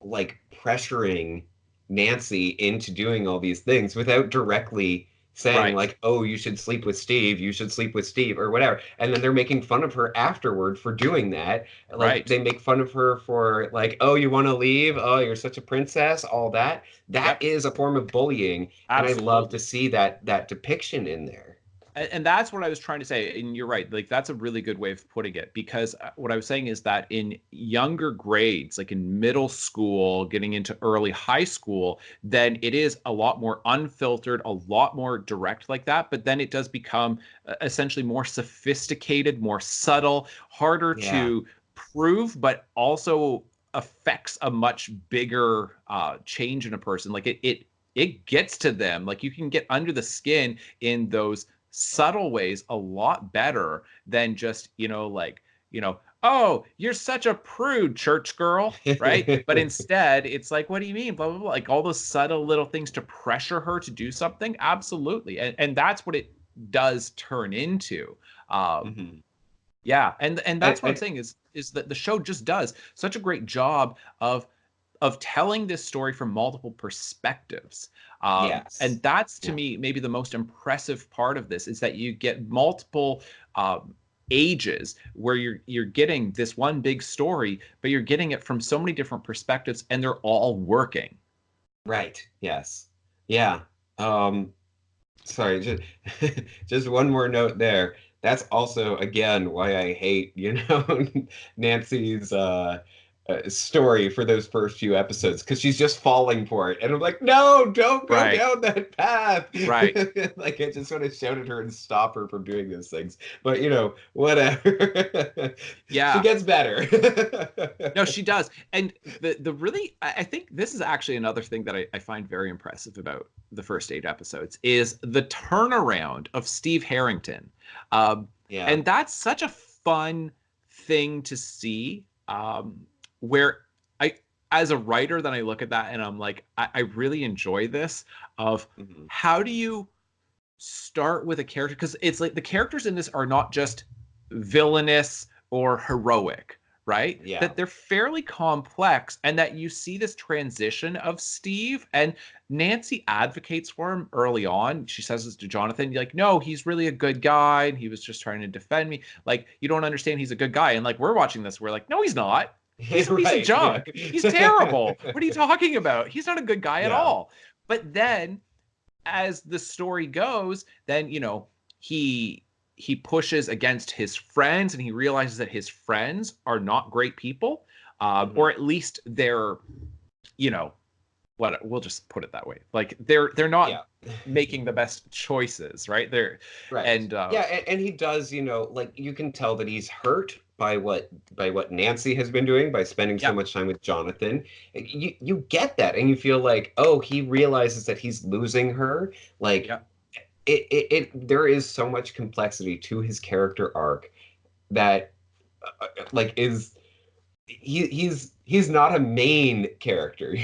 like pressuring Nancy into doing all these things without directly saying right, like, "Oh, you should sleep with Steve, you should sleep with Steve," or whatever. And then they're making fun of her afterward for doing that. Like right. they make fun of her for like, "Oh, you want to leave? Oh, you're such a princess," all that. That Yep, is a form of bullying, and I love to absolutely. see that depiction in there. And that's what I was trying to say. And you're right. Like that's a really good way of putting it because what I was saying is that in younger grades, like in middle school, getting into early high school, then it is a lot more unfiltered, a lot more direct like that. But then it does become essentially more sophisticated, more subtle, harder Yeah. to prove, but also affects a much bigger change in a person. Like it gets to them. Like you can get under the skin in those subtle ways a lot better than just like oh, you're such a prude, church girl, right? But instead it's like, what do you mean, blah blah blah, like all those subtle little things to pressure her to do something. Absolutely. And that's what it does turn into. um Hmm. yeah, and I, that's what I'm I, saying is that the show just does such a great job of telling this story from multiple perspectives. yes. And that's to Yeah. me maybe the most impressive part of this is that you get multiple ages where you're getting this one big story, but you're getting it from so many different perspectives, and they're all working. Right. Yes. Yeah. Um, Sorry, just just one more note there. That's also again why I hate, Nancy's story for those first few episodes because she's just falling for it, and I'm like, no, don't go Right, down that path. right. Like I just want to shout at her and stop her from doing those things. But whatever. She Yeah. gets better. No, she does. And the really, I think this is actually another thing that I find very impressive about the first 8 episodes is the turnaround of Steve Harrington. Um, Yeah. and that's such a fun thing to see, where I, as a writer, then I look at that and I'm like, I really enjoy this of Mhm. how do you start with a character, because it's like the characters in this are not just villainous or heroic, right? Yeah. That they're fairly complex, and that you see this transition of Steve, and Nancy advocates for him early on. She says this to Jonathan, like, no, he's really a good guy and he was just trying to defend me. Like, you don't understand, he's a good guy. And like, we're watching this, we're like, no, he's not. He's a piece of Right. Yeah. junk. He's terrible. What are you talking about? He's not a good guy at Yeah. all. But then as the story goes, then he pushes against his friends, and he realizes that his friends are not great people, or at least they're, you know, what, we'll just put it that way. Like they're not Yeah. making the best choices, right? They're Right. and Yeah, and he does, like you can tell that he's hurt by what Nancy has been doing by spending so yeah, much time with Jonathan. You get that, and you feel like, oh, he realizes that he's losing her. Like yeah, there is so much complexity to his character arc that like is he's not a main character,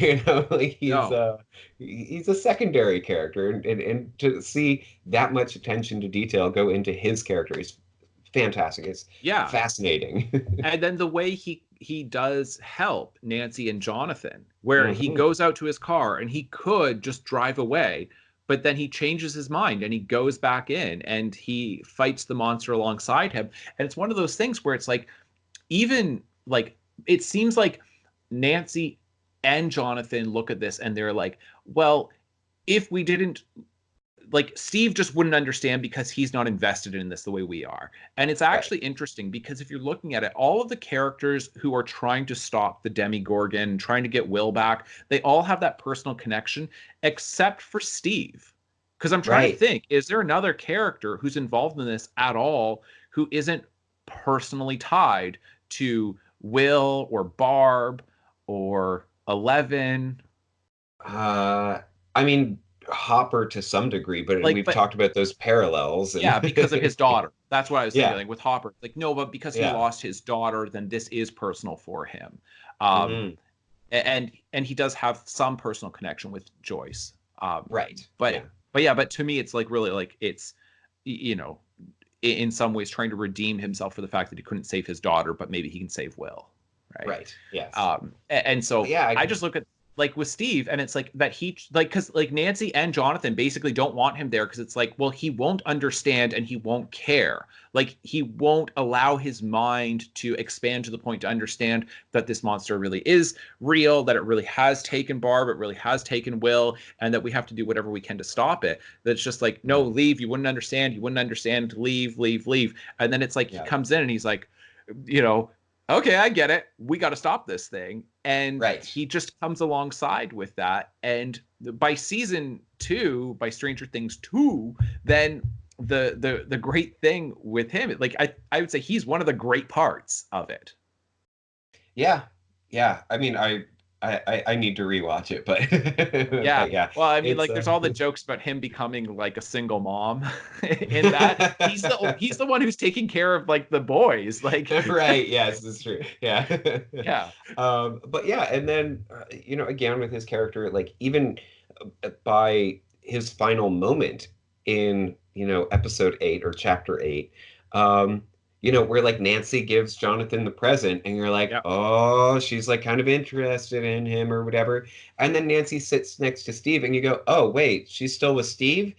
like no, he's a secondary character, and to see that much attention to detail go into his character is fantastic. It's yeah. fascinating. And then the way he does help Nancy and Jonathan, where he Hmm. goes out to his car and he could just drive away, but then he changes his mind and he goes back in and he fights the monster alongside him. And it's one of those things where it's like, even like, it seems like Nancy and Jonathan look at this and they're like, well, if we didn't, like, Steve just wouldn't understand because he's not invested in this the way we are. And it's Right. actually interesting because if you're looking at it, all of the characters who are trying to stop the Demigorgon, trying to get Will back, they all have that personal connection except for Steve. Because I'm trying to Right. think, is there another character who's involved in this at all who isn't personally tied to Will or Barb or Eleven? uh I mean, Hopper to some degree, but Like, we've but talked about those parallels, and yeah, because of his daughter. That's what I was thinking. yeah. Like with Hopper, like no, but because he Yeah. lost his daughter, then this is personal for him. Um, Hmm. and he does have some personal connection with Joyce. Right. But Yeah. yeah, but to me, it's like really like it's you know, in some ways trying to redeem himself for the fact that he couldn't save his daughter, but maybe he can save Will, right? Right. Yes. And so Yeah. I just look at, like, with Steve, and it's like that he, like, because like Nancy and Jonathan basically don't want him there because it's like, well, he won't understand and he won't care. Like, he won't allow his mind to expand to the point to understand that this monster really is real, that it really has taken Barb, it really has taken Will, and that we have to do whatever we can to stop it. That's just like, no, Yeah. leave. You wouldn't understand. You wouldn't understand. Leave, leave, leave. And then it's like he Yeah. comes in and he's like, you know, okay, I get it. We got to stop this thing. And Right. he just comes alongside with that. And by season 2, by Stranger Things 2, then the great thing with him, like I would say he's one of the great parts of it. Yeah, yeah. I mean, I need to rewatch it, but Yeah. but yeah, Well, I mean, it's like, there's all the jokes about him becoming like a single mom in that. He's the one who's taking care of like the boys. Like, right. Yes, it's true. Yeah. yeah. But yeah, and then again with his character, like even by his final moment in episode 8 or chapter 8, where like Nancy gives Jonathan the present, and you're like, Yeah. oh, she's like kind of interested in him or whatever. And then Nancy sits next to Steve, and you go, oh, wait, she's still with Steve?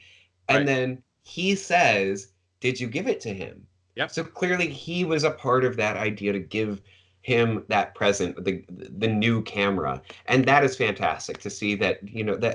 And Right. then he says, did you give it to him? Yep. So clearly he was a part of that idea to give him that present, the new camera. And that is fantastic to see that,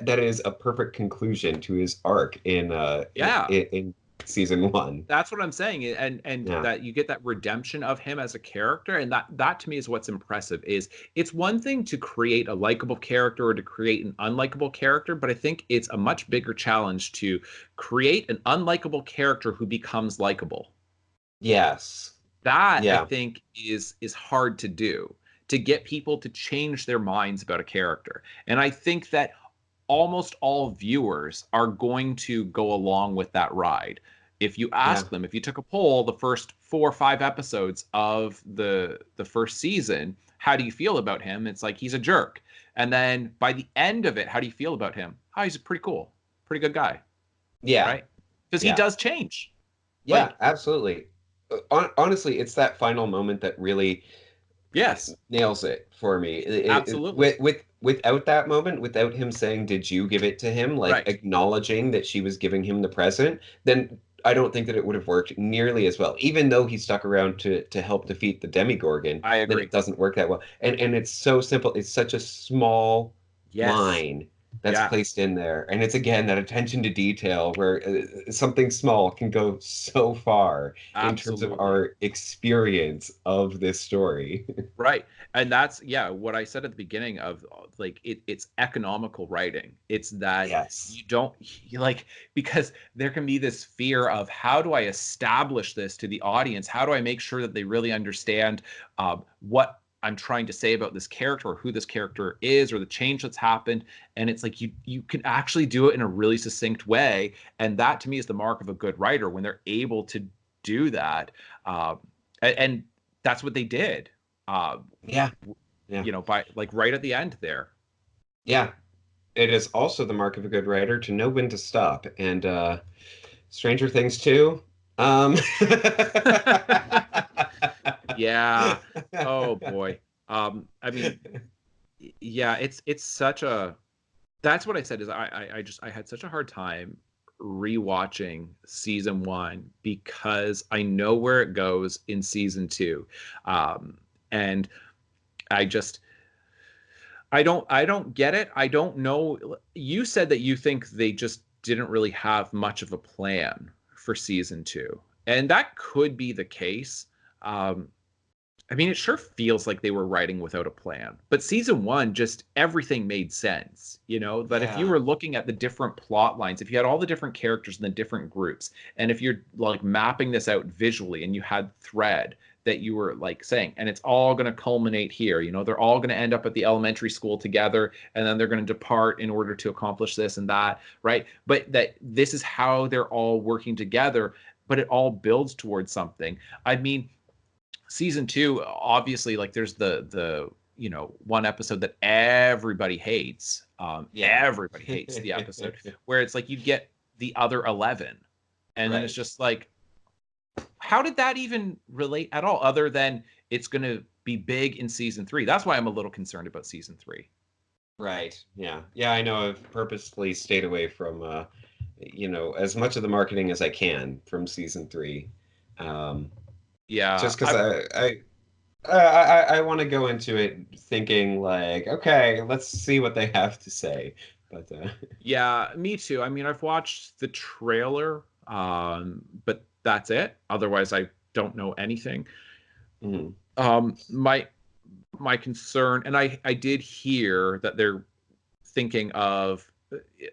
that is a perfect conclusion to his arc Yeah. in season 1. That's what I'm saying, and Yeah. that you get that redemption of him as a character, and that to me is what's impressive. Is it's one thing to create a likable character or to create an unlikable character, but I think it's a much bigger challenge to create an unlikable character who becomes likable. Yes. That I Yeah. think is hard to do, to get people to change their minds about a character. And I think that almost all viewers are going to go along with that ride. If you Yeah. ask them, if you took a poll, the first 4 or 5 episodes of the first season, how do you feel about him? It's like he's a jerk. And then by the end of it, how do you feel about him? Oh, he's pretty cool, pretty good guy, Yeah. right? Because he Yeah. does change. Yeah, Like, absolutely. Honestly, it's that final moment that really yes, nails it for me. absolutely. Without that moment, without him saying, "Did you give it to him?" Like Right. acknowledging that she was giving him the present, then I don't think that it would have worked nearly as well. Even though he stuck around to help defeat the Demigorgon, I then agree. it doesn't work that well. And it's so simple. It's such a small Yes. line that's Yeah, placed in there, and it's again that attention to detail where something small can go so far in terms of absolutely. our experience of this story. Right. And that's, yeah, what I said at the beginning of like it's economical writing. It's that Yes. you don't you like because there can be this fear of how do I establish this to the audience? How do I make sure that they really understand what I'm trying to say about this character or who this character is or the change that's happened? And it's like you can actually do it in a really succinct way. And that to me is the mark of a good writer when they're able to do that. Um, and that's what they did uh, Yeah. Yeah. by like right at the end there. Yeah. It is also the mark of a good writer to know when to stop. And Stranger Things too. Um Yeah. Oh boy. I mean, yeah, it's such a. That's what I said is I just I had such a hard time rewatching season one because I know where it goes in season two, and I just I don't get it. I don't know. You said that you think they just didn't really have much of a plan for season two, and that could be the case. Um, I mean, it sure feels like they were writing without a plan. But season one, just everything made sense. That if you Yeah. were looking at the different plot lines, if you had all the different characters in the different groups, and if you're like mapping this out visually and you had thread that you were like saying, and it's all going to culminate here, they're all going to end up at the elementary school together, and then they're going to depart in order to accomplish this and that, right? But that this is how they're all working together, but it all builds towards something. I mean, season two, obviously, like there's the one episode that everybody hates. Yeah. Everybody hates the episode where it's like you get the other 11, and then it's Right. just like, how did that even relate at all? Other than it's going to be big in season three. That's why I'm a little concerned about season three. Right. Yeah. Yeah, I know I've purposefully stayed away from as much of the marketing as I can from season three. Um, Yeah, just because I want to go into it thinking like, okay, let's see what they have to say. But yeah, me too. I mean, I've watched the trailer, but that's it. Otherwise, I don't know anything. mm, My concern, and I did hear that they're thinking of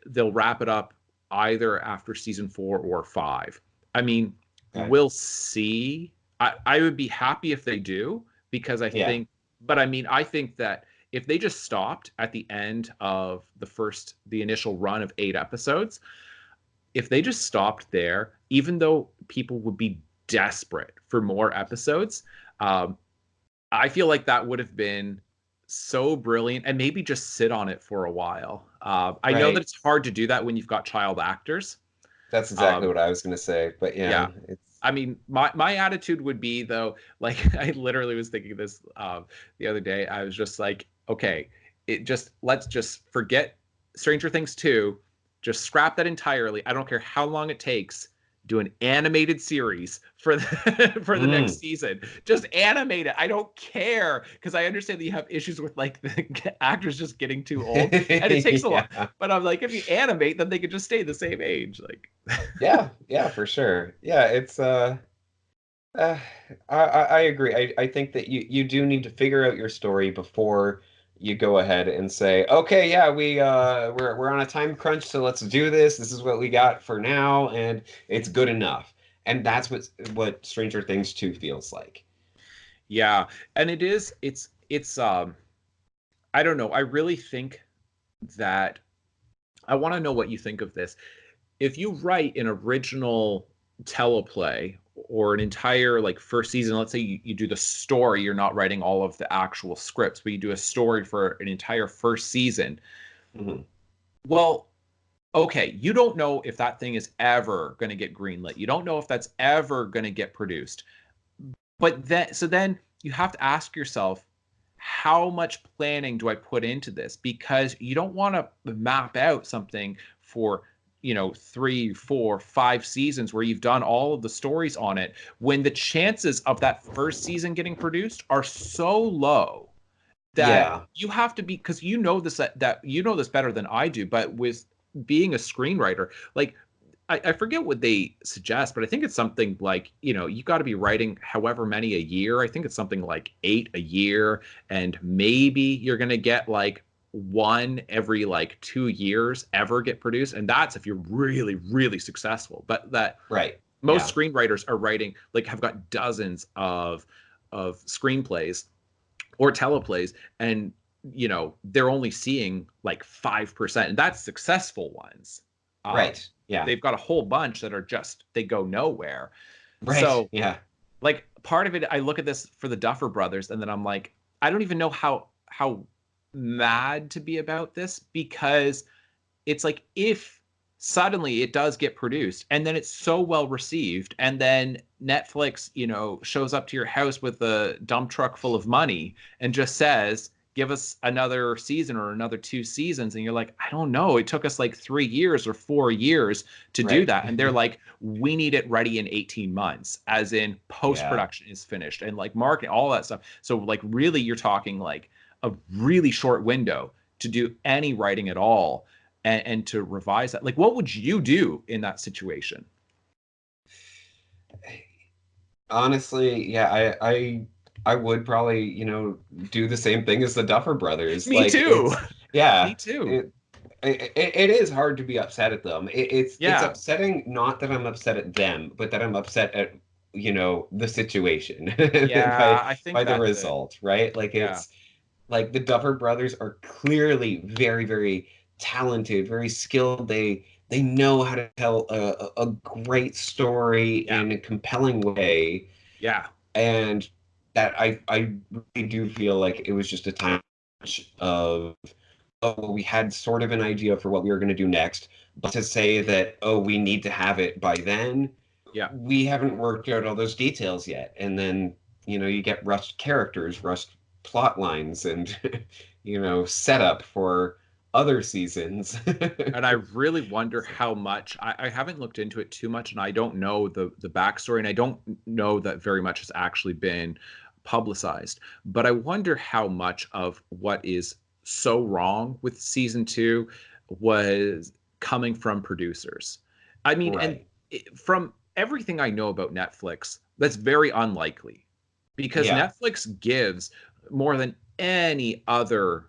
they'll wrap it up either after season 4 or 5. I mean, okay. we'll see. I would be happy if they do because I Yeah. think, but I mean, I think that if they just stopped at the end of the initial run of 8 episodes, if they just stopped there, even though people would be desperate for more episodes, um, I feel like that would have been so brilliant, and maybe just sit on it for a while. I know that Right. it's hard to do that when you've got child actors. That's exactly Um, what I was gonna say. But yeah, yeah, it's I mean, my attitude would be though, like I literally was thinking this the other day. I was just like, okay, let's just forget Stranger Things 2, just scrap that entirely. I don't care how long it takes. Do an animated series for the for the next mm. season. Just animate it. I don't care because I understand that you have issues with like the actors just getting too old and it takes a lot. Yeah. But I'm like, if you animate, then they could just stay the same age. Like, Yeah, yeah, for sure. Yeah, it's Uh, I agree. I think that you do need to figure out your story before you go ahead and say, okay, yeah, we're on a time crunch, so let's do this. This is what we got for now, and it's good enough. And that's what Stranger Things 2 feels like. yeah, and it's I don't know. I really think that I want to know what you think of this. If you write an original teleplay or an entire like first season, let's say you do the story, you're not writing all of the actual scripts, but you do a story for an entire first season. Mhm. Well, okay, you don't know if that thing is ever going to get greenlit. You don't know if that's ever going to get produced. But then you have to ask yourself, how much planning do I put into this? Because you don't want to map out something for, 3, 4, 5 seasons where you've done all of the stories on it when the chances of that first season getting produced are so low that Yeah. you have to be, because that you know this better than I do, but with being a screenwriter, like I forget what they suggest, but I think it's something like, you got to be writing however many a year. I think it's something like 8 a year, and maybe you're going to get like one every like 2 years ever get produced. And that's if you're really, really successful. But that Right. most Yeah. screenwriters are writing, like have got dozens of screenplays or teleplays, and they're only seeing like 5%, and that's successful ones. um, Right. Yeah. they've got a whole bunch that are just, they go nowhere. Right. So Yeah. like part of it, I look at this for the Duffer Brothers, and then I'm like, I don't even know how mad to be about this, because it's like, if suddenly it does get produced and then it's so well received, and then Netflix, shows up to your house with a dump truck full of money and just says, give us another season or another 2 seasons, and you're like, I don't know, it took us like 3 years or 4 years to do Right. that, and they're like, we need it ready in 18 months, as in post Yeah. production is finished and like marketing, all that stuff. So like really you're talking like a really short window to do any writing at all, and to revise that. Like, what would you do in that situation? Honestly, yeah, I would probably, do the same thing as the Duffer Brothers. Me Like too. yeah, Me too. it is hard to be upset at them. It's Yeah. upsetting, not that I'm upset at them, but that I'm upset at, the situation Yeah, I think by the that's it. result, right? Like Yeah. it's like the Duffer Brothers are clearly very, very talented, very skilled. They know how to tell a great story Yeah. in a compelling way, Yeah. and that I really do feel like it was just a time of, oh, well, we had sort of an idea for what we were going to do next, but to say that, oh, we need to have it by then, Yeah. we haven't worked out all those details yet. And then, you get rushed characters, rushed plot lines, and, setup for other seasons. And I really wonder how much, I haven't looked into it too much, and I don't know the backstory, and I don't know that very much has actually been publicized. But I wonder how much of what is so wrong with season 2 was coming from producers. I mean, and Right. from everything I know about Netflix, that's very unlikely, because Yeah. Netflix gives more than any other,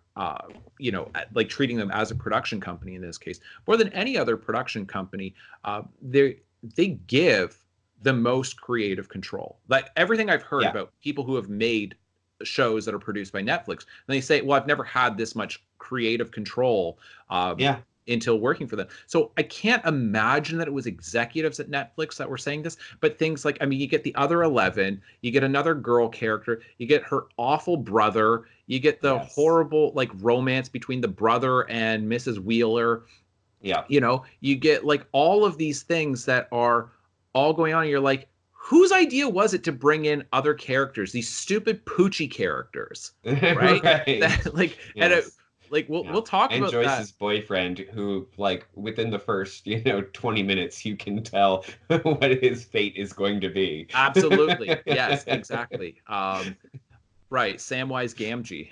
like treating them as a production company in this case, more than any other production company, they give the most creative control. Like everything I've heard Yeah. about people who have made shows that are produced by Netflix, and they say, well, I've never had this much creative control Yeah. until working for them. So I can't imagine that it was executives at Netflix that were saying this, but things like, I mean, you get the other 11, you get another girl character, you get her awful brother, you get the Yes. horrible like romance between the brother and Mrs. Wheeler, Yeah. you get like all of these things that are all going on, and you're like, whose idea was it to bring in other characters, these stupid poochie characters, right? Right. That like, and it, Yes. like we'll Yeah. talk And about that. Joyce's boyfriend, who, like, within the first, 20 minutes, you can tell what his fate is going to be. Absolutely. Yes, exactly. Right. Samwise Gamgee.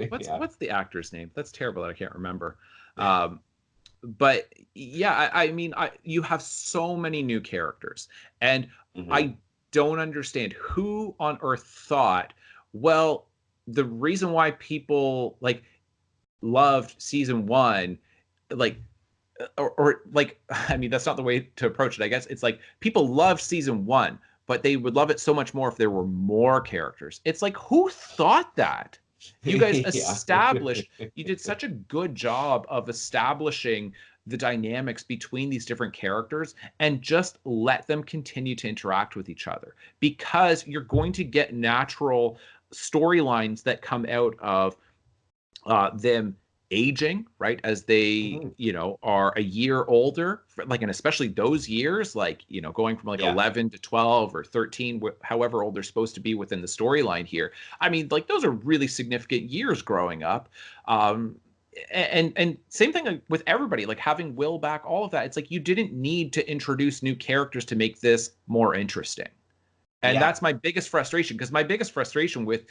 What's Yeah. what's the actor's name? That's terrible that I can't remember. Um, but yeah, I mean, you have so many new characters, and Hmm. I don't understand who on earth thought, well, the reason why people like loved season 1, like, or like, I mean, that's not the way to approach it. I guess it's like people loved season 1, but they would love it so much more if there were more characters. It's like, who thought that? You guys Yeah. established, you did such a good job of establishing the dynamics between these different characters and just let them continue to interact with each other, because you're going to get natural storylines that come out of them aging, right, as they Mhm. are a year older, like, and especially those years, like, going from like Yeah. 11 to 12 or 13, however old they're supposed to be within the storyline here. I mean, like, those are really significant years growing up. um and same thing, like, with everybody, like having Will back, all of that, it's like you didn't need to introduce new characters to make this more interesting. And Yeah. that's my biggest frustration, because my biggest frustration with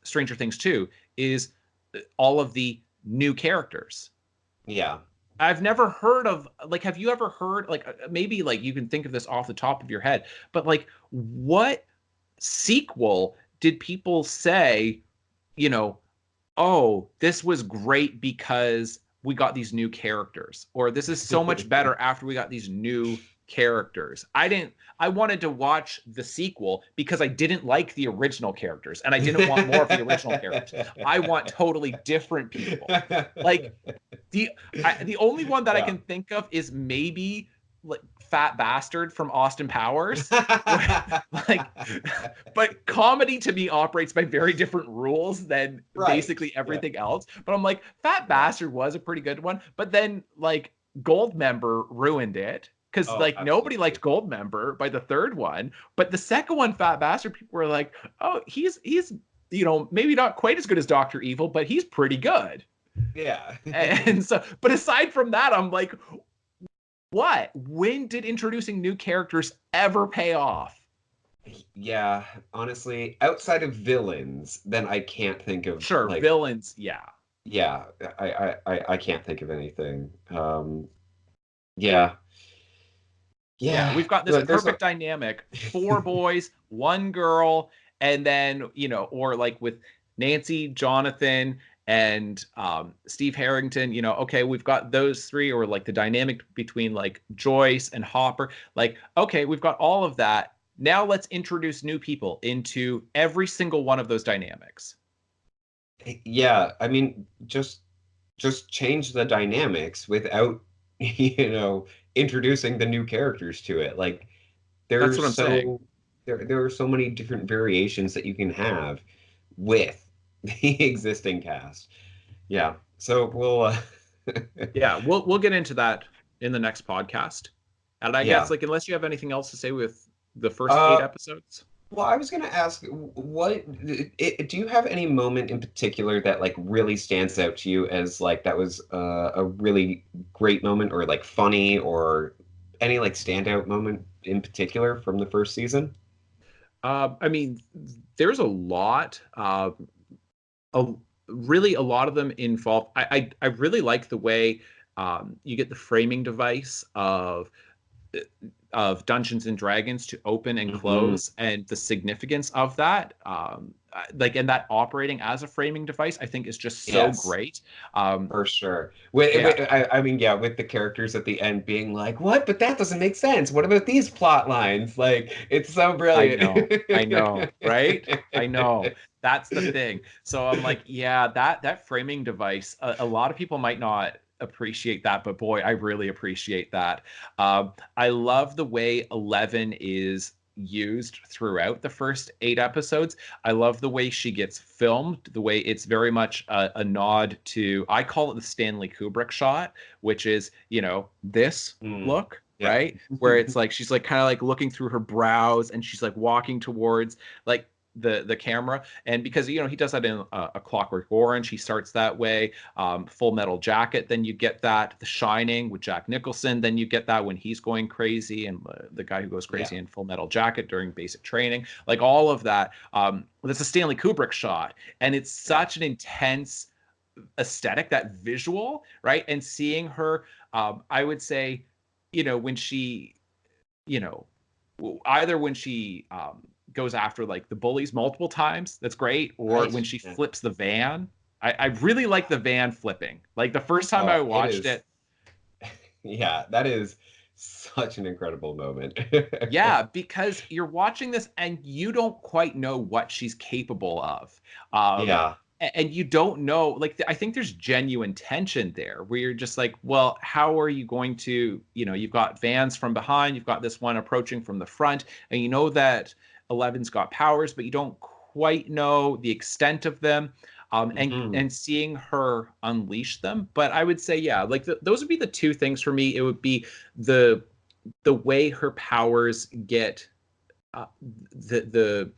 Stranger Things 2 is all of the new characters. Yeah. I've never heard of, like, have you ever heard, like, maybe like you can think of this off the top of your head, but like, what sequel did people say, you know, oh, this was great because we got these new characters, or this is so much better after we got these new characters? I wanted to watch the sequel because I didn't like the original characters and I didn't want more of the original characters. I want totally different people. Like, the the only one that I Yeah. can think of is maybe like Fat Bastard from Austin Powers. Like, but comedy to me operates by very different rules than Right. basically Yeah. everything else. But I'm like, Fat Yeah. Bastard was a pretty good one, but then like Goldmember ruined it, because Oh, like nobody absolutely. liked Goldmember by the third one. But the second one, Fat Bastard, people were like, oh, he's maybe not quite as good as Dr. Evil, but he's pretty good. Yeah. And so, but aside from that, I'm like, what? When did introducing new characters ever pay off? Yeah, honestly, outside of villains, then I can't think of Sure, like, villains, yeah. yeah, I can't think of anything. Yeah, Yeah, yeah. we've got this There's a perfect dynamic, four boys, one girl, and then, or like with Nancy, Jonathan, and Steve Harrington, okay, we've got those three, or like the dynamic between like Joyce and Hopper. Like, okay, we've got all of that. Now let's introduce new people into every single one of those dynamics. yeah. I mean, just change the dynamics without, introducing the new characters to it. Like, That's what there's I'm saying. so there are so many different variations that you can have with the existing cast. Yeah. So we'll Yeah, we'll get into that in the next podcast. And I guess, yeah. like, unless you have anything else to say with the first eight Uh episodes. well, I was gonna ask, do you have any moment in particular that like really stands out to you as like that was a really great moment, or like funny, or any like standout moment in particular from the first season? I mean, there's a lot. A, really, a lot of them involve. I really like the way you get the framing device of Dungeons and Dragons to open and Hmm. close, and the significance of that. Like, and that operating as a framing device, I think is just so Yes. great. For sure. Yeah, I mean, yeah, with the characters at the end being like, "What? But that doesn't make sense. What about these plot lines?" Like, it's so brilliant. I know, right? I know. That's the thing. So I'm like, yeah, that framing device, a lot of people might not appreciate that, but boy, I really appreciate that. I love the way 11 is used throughout the first eight episodes. I love the way she gets filmed, the way it's very much a nod to, I call it the Stanley Kubrick shot, which is, this Mm, look, yeah. right? Where it's like she's like kind of like looking through her brows, and she's like walking towards like the camera. And because he does that in a Clockwork Orange, he starts that way. Full Metal Jacket, then you get that. The Shining with Jack Nicholson, then you get that when he's going crazy, and the guy who goes Yeah. crazy in Full Metal Jacket during basic training, like all of that. That's a Stanley Kubrick shot, and it's Yeah. such an intense aesthetic, that visual, right? And seeing her, I would say, when she, you know, either when she goes after like the bullies multiple times, that's great, or Right. when she Yeah. flips the van. I really like the van flipping. Like the first time I It watched is. it, Yeah, that is such an incredible moment. yeah, because you're watching this and you don't quite know what she's capable of. Um, Yeah. and you don't know, like, I think there's genuine tension there where you're just like, well, how are you going to, you've got vans from behind, you've got this one approaching from the front, and you know that Eleven's got powers, but you don't quite know the extent of them. And seeing her unleash them. But I would say, yeah, like those would be the two things for me. It would be the way her powers get, the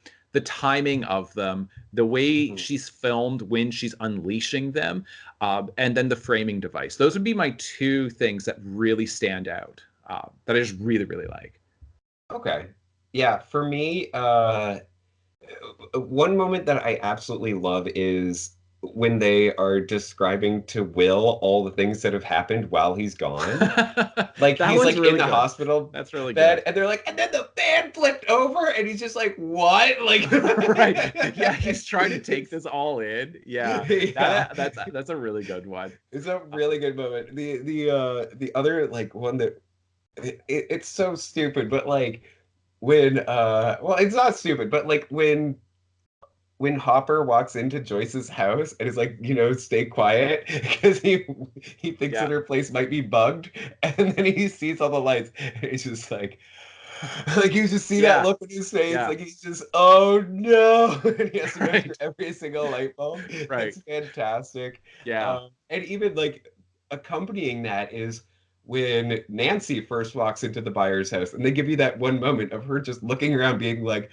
timing of them, the way she's filmed when she's unleashing them, and then the framing device. Those would be my two things that really stand out, that I just really, really like. Okay. Yeah, for me, one moment that I absolutely love is when they are describing to Will all the things that have happened while he's gone. Like That he's one's like in really the good. hospital That's really bed, good. and they're like, and then the fan flipped over, and he's just like, what? Like, Right. Yeah, he's trying to take this all in. Yeah. yeah, That's a really good one. it's a really good moment. The other like one that it's so stupid, but like when well, it's not stupid, but like when Hopper walks into Joyce's house and is like, stay quiet because he thinks Yeah. that her place might be bugged, and then he sees all the lights, and he's just like you just see that Yeah. look on his face, Yeah. like he's just, oh no, and he has to go through Right. every single light bulb. Right. It's fantastic. Yeah. And even like accompanying that is when Nancy first walks into the buyer's house, and they give you that one moment of her just looking around, being like,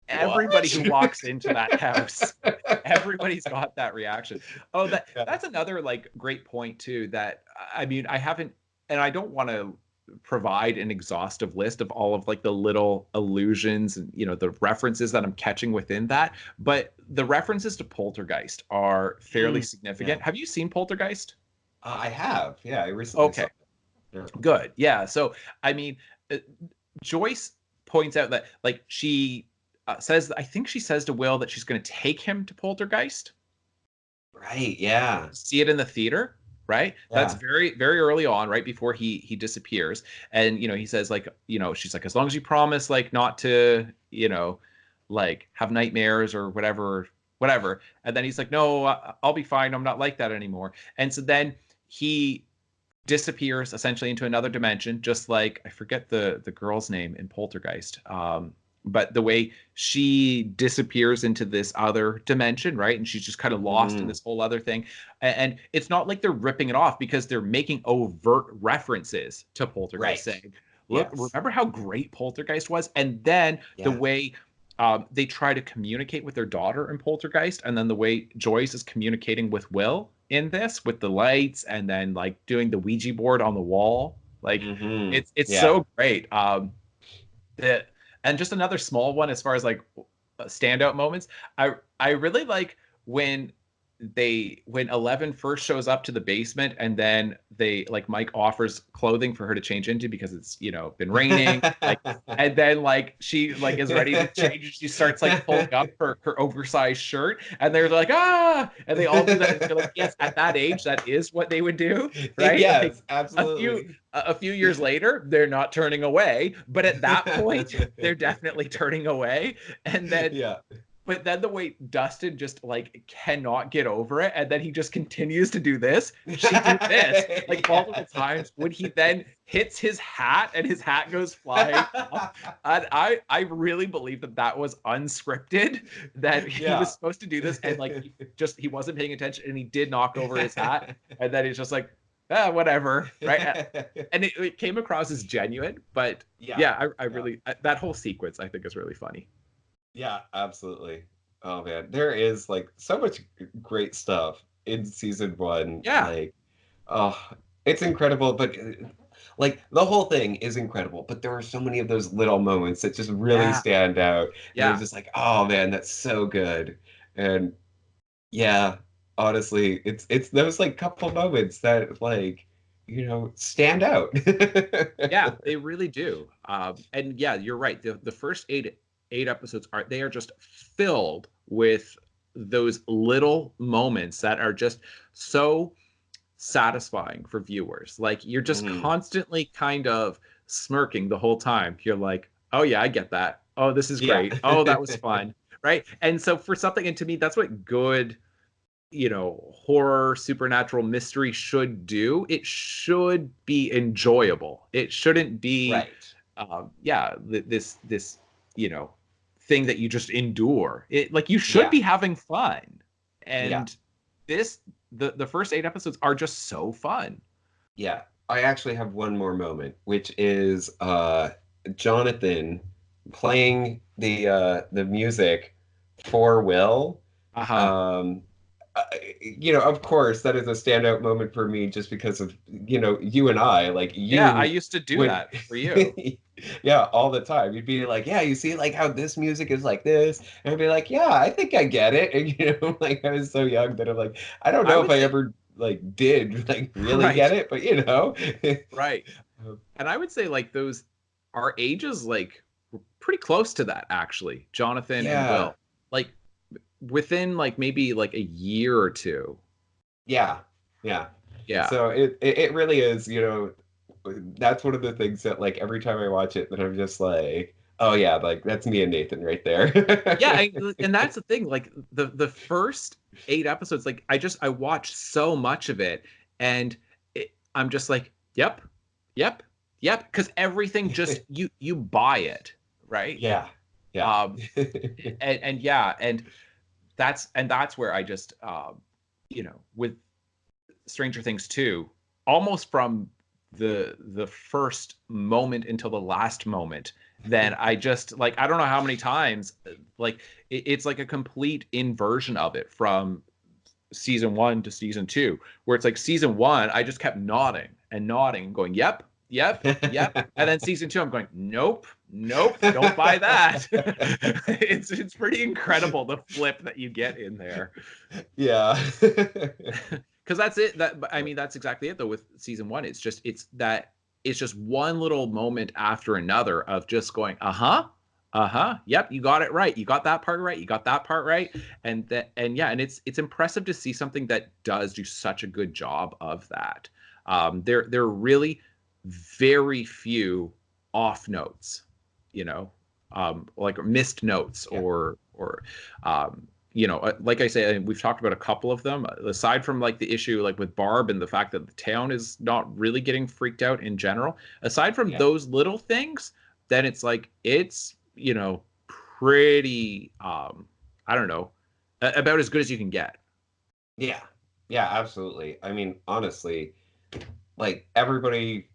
what? Everybody who walks into that house, everybody's got that reaction. Oh, Yeah. that's another like great point too, that I mean, I haven't, and I don't want to provide an exhaustive list of all of like the little allusions and the references that I'm catching within that, but the references to Poltergeist are fairly Yeah. significant. Have you seen Poltergeist? I have. Yeah, I recently saw Okay, it. Yeah. good. Yeah. So, I mean, uh, Joyce points out that like she says, I think she says to Will that she's going to take him to Poltergeist, Right. Yeah. see it in the theater, right? That's Yeah. very, very early on, right before he disappears. And he says like, she's like, as long as you promise like not to, like have nightmares or whatever, whatever. And then he's like, no, I'll be fine. I'm not like that anymore. And so then he disappears essentially into another dimension, just like I forget the girl's name in Poltergeist. But the way she disappears into this other dimension, right? And she's just kind of lost in Hmm. this whole other thing. And it's not like they're ripping it off because they're making overt references to Poltergeist, Right. saying, look, Yes. remember how great Poltergeist was? And then the Yeah. way they try to communicate with their daughter in Poltergeist, and then the way Joyce is communicating with Will in this, with the lights, and then like doing the Ouija board on the wall, like it's Yeah. so great. That and just another small one as far as like standout moments. I really like when when Eleven first shows up to the basement, and then they like Mike offers clothing for her to change into because it's been raining, like, and then like she like is ready to change and she starts like pulling up her oversized shirt, and they're like, ah, and they all do that, and you're like, yes, at that age that is what they would do, right? Like Yes, a few absolutely. a few years later they're not turning away, but at that point they're definitely turning away. And then Yeah. but then the way Dustin just like cannot get over it, and then he just continues to do this. She do this like multiple times. When he then hits his hat and his hat goes flying off, and I really believe that that was unscripted. That he Yeah. was supposed to do this, and like he wasn't paying attention, and he did knock over his hat, and then he's just like, whatever, right? And it came across as genuine, but Yeah. yeah, I Yeah. really that whole sequence I think is really funny. Yeah, absolutely. Oh man, there is like so much great stuff in season one. Yeah, Like, oh, it's incredible, but like the whole thing is incredible, but there are so many of those little moments that just really yeah, stand out. And they're yeah. just like, oh man, that's so good. And yeah, honestly, it's those like couple moments that like, stand out. Yeah, they really do. And yeah, you're right. The first eight episodes are just filled with those little moments that are just so satisfying for viewers. Like you're just Mhm. constantly kind of smirking the whole time. You're like, oh yeah, I get that. Oh, this is Yeah. great. Oh, that was fun. Right. And so for something, and to me, that's what good horror, supernatural mystery should do. It should be enjoyable. It shouldn't be, Right. this, thing that you just endure. It like you should Yeah. be having fun. Yeah. And the first 8 episodes are just so fun. Yeah. I actually have one more moment, which is Jonathan playing the music for Will. Uh-huh. Um, of course, that is a standout moment for me just because of, you and I, like Yeah, I you used to do would, that for you. yeah, all the time. You'd be like, yeah, you see, like how this music is like this, and I'd be like, yeah, I think I get it. And like I was so young that I'm like, I don't I know if would I say ever like did like really right, get it, but right. And I would say like those our ages like were pretty close to that actually, Jonathan and yeah, Will. Like within like maybe like a year or two. yeah, yeah. Yeah. So it really is, that's one of the things that like every time I watch it, that I'm just like, oh yeah, like that's me and Nathan right Yeah, there. and that's the thing. Like the first 8 episodes, like I watched so much of it, and I'm just like, yep, yep, yep, because everything just you buy it, right? Yeah, yeah. Um, and yeah, and that's where I just with Stranger Things 2, almost from the first moment until the last moment, then I just like I don't know how many times like it's like a complete inversion of it from season 1 to season 2, where it's like season 1 I just kept nodding and nodding and going yep, yep, yep, and then season 2 I'm going nope, nope, don't buy that. It's pretty incredible the flip that you get in there. Yeah. Because that's it. That I mean, that's exactly it though. With season 1, it's just one little moment after another of just going, yep, you got it right. You got that part right. You got that part right. And it's impressive to see something that does do such a good job of that. There are really very few off notes, like missed notes Yeah. or like I say, we've talked about a couple of them. Aside from like the issue like with Barb and the fact that the town is not really getting freaked out in general, aside from Yeah. those little things, then it's like it's pretty I don't know, about as good as you can get. Yeah. Yeah, absolutely. I mean, honestly, like everybody,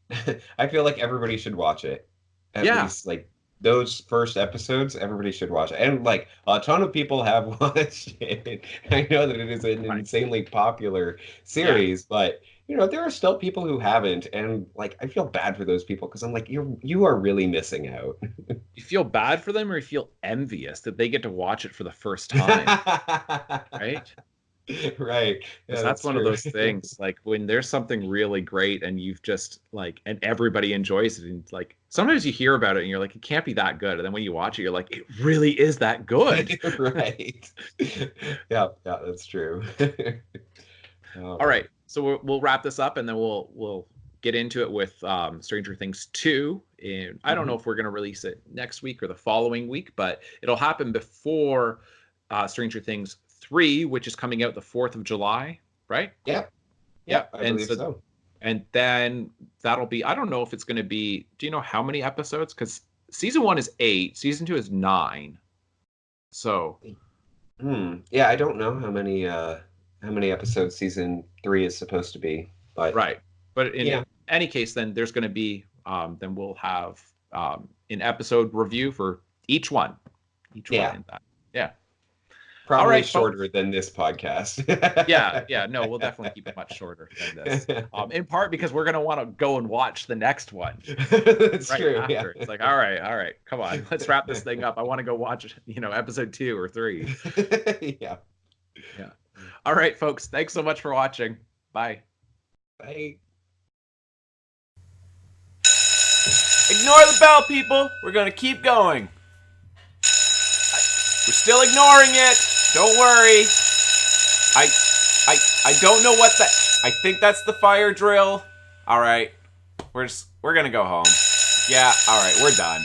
I feel like everybody should watch it. At Yeah, least like those first episodes, everybody should watch it. And like a ton of people have watched it. I know that it is an right. insanely popular Yeah. series, but there are still people who haven't. And like I feel bad for those people because I'm like, you are really missing out. You feel bad for them or you feel envious that they get to watch it for the first time, right? Right. Because Yeah, that's that's one of true. those things like when there's something really great and you've just like and everybody enjoys it and like sometimes you hear about it and you're like it can't be that good and then when you watch it you're like it really is that good. Right. Yeah, yeah, that's true. Oh All man. right, so we'll wrap this up and then we'll get into it with Stranger Things 2, and I don't know Hmm. if we're going to release it next week or the following week, but it'll happen before Stranger Things 3, which is coming out the 4th of July, right? Yeah, yeah, Yep. I And believe so so. and then that'll be I don't know if it's going to be, do you know how many episodes? Because season 1 is 8, season 2 is 9. So Yeah, I don't know how many episodes season 3 is supposed to be, but right, but in yeah, any case then there's going to be then we'll have an episode review for each one yeah, in that. Yeah. All probably right, folks. shorter than this podcast. Yeah, no, we'll definitely keep it much shorter than this. In part because we're going to want to go and watch the next one That's right true. Yeah. after. It's like, all right, come on, let's wrap this thing up. I want to go watch, episode 2 or 3. Yeah. Yeah. All right, folks. Thanks so much for watching. Bye. Bye. Ignore the bell, people. We're gonna keep going. We're still ignoring it. Don't worry. I, I don't know what that. I think that's the fire drill. All right, we're gonna go home. Yeah. All right, we're done.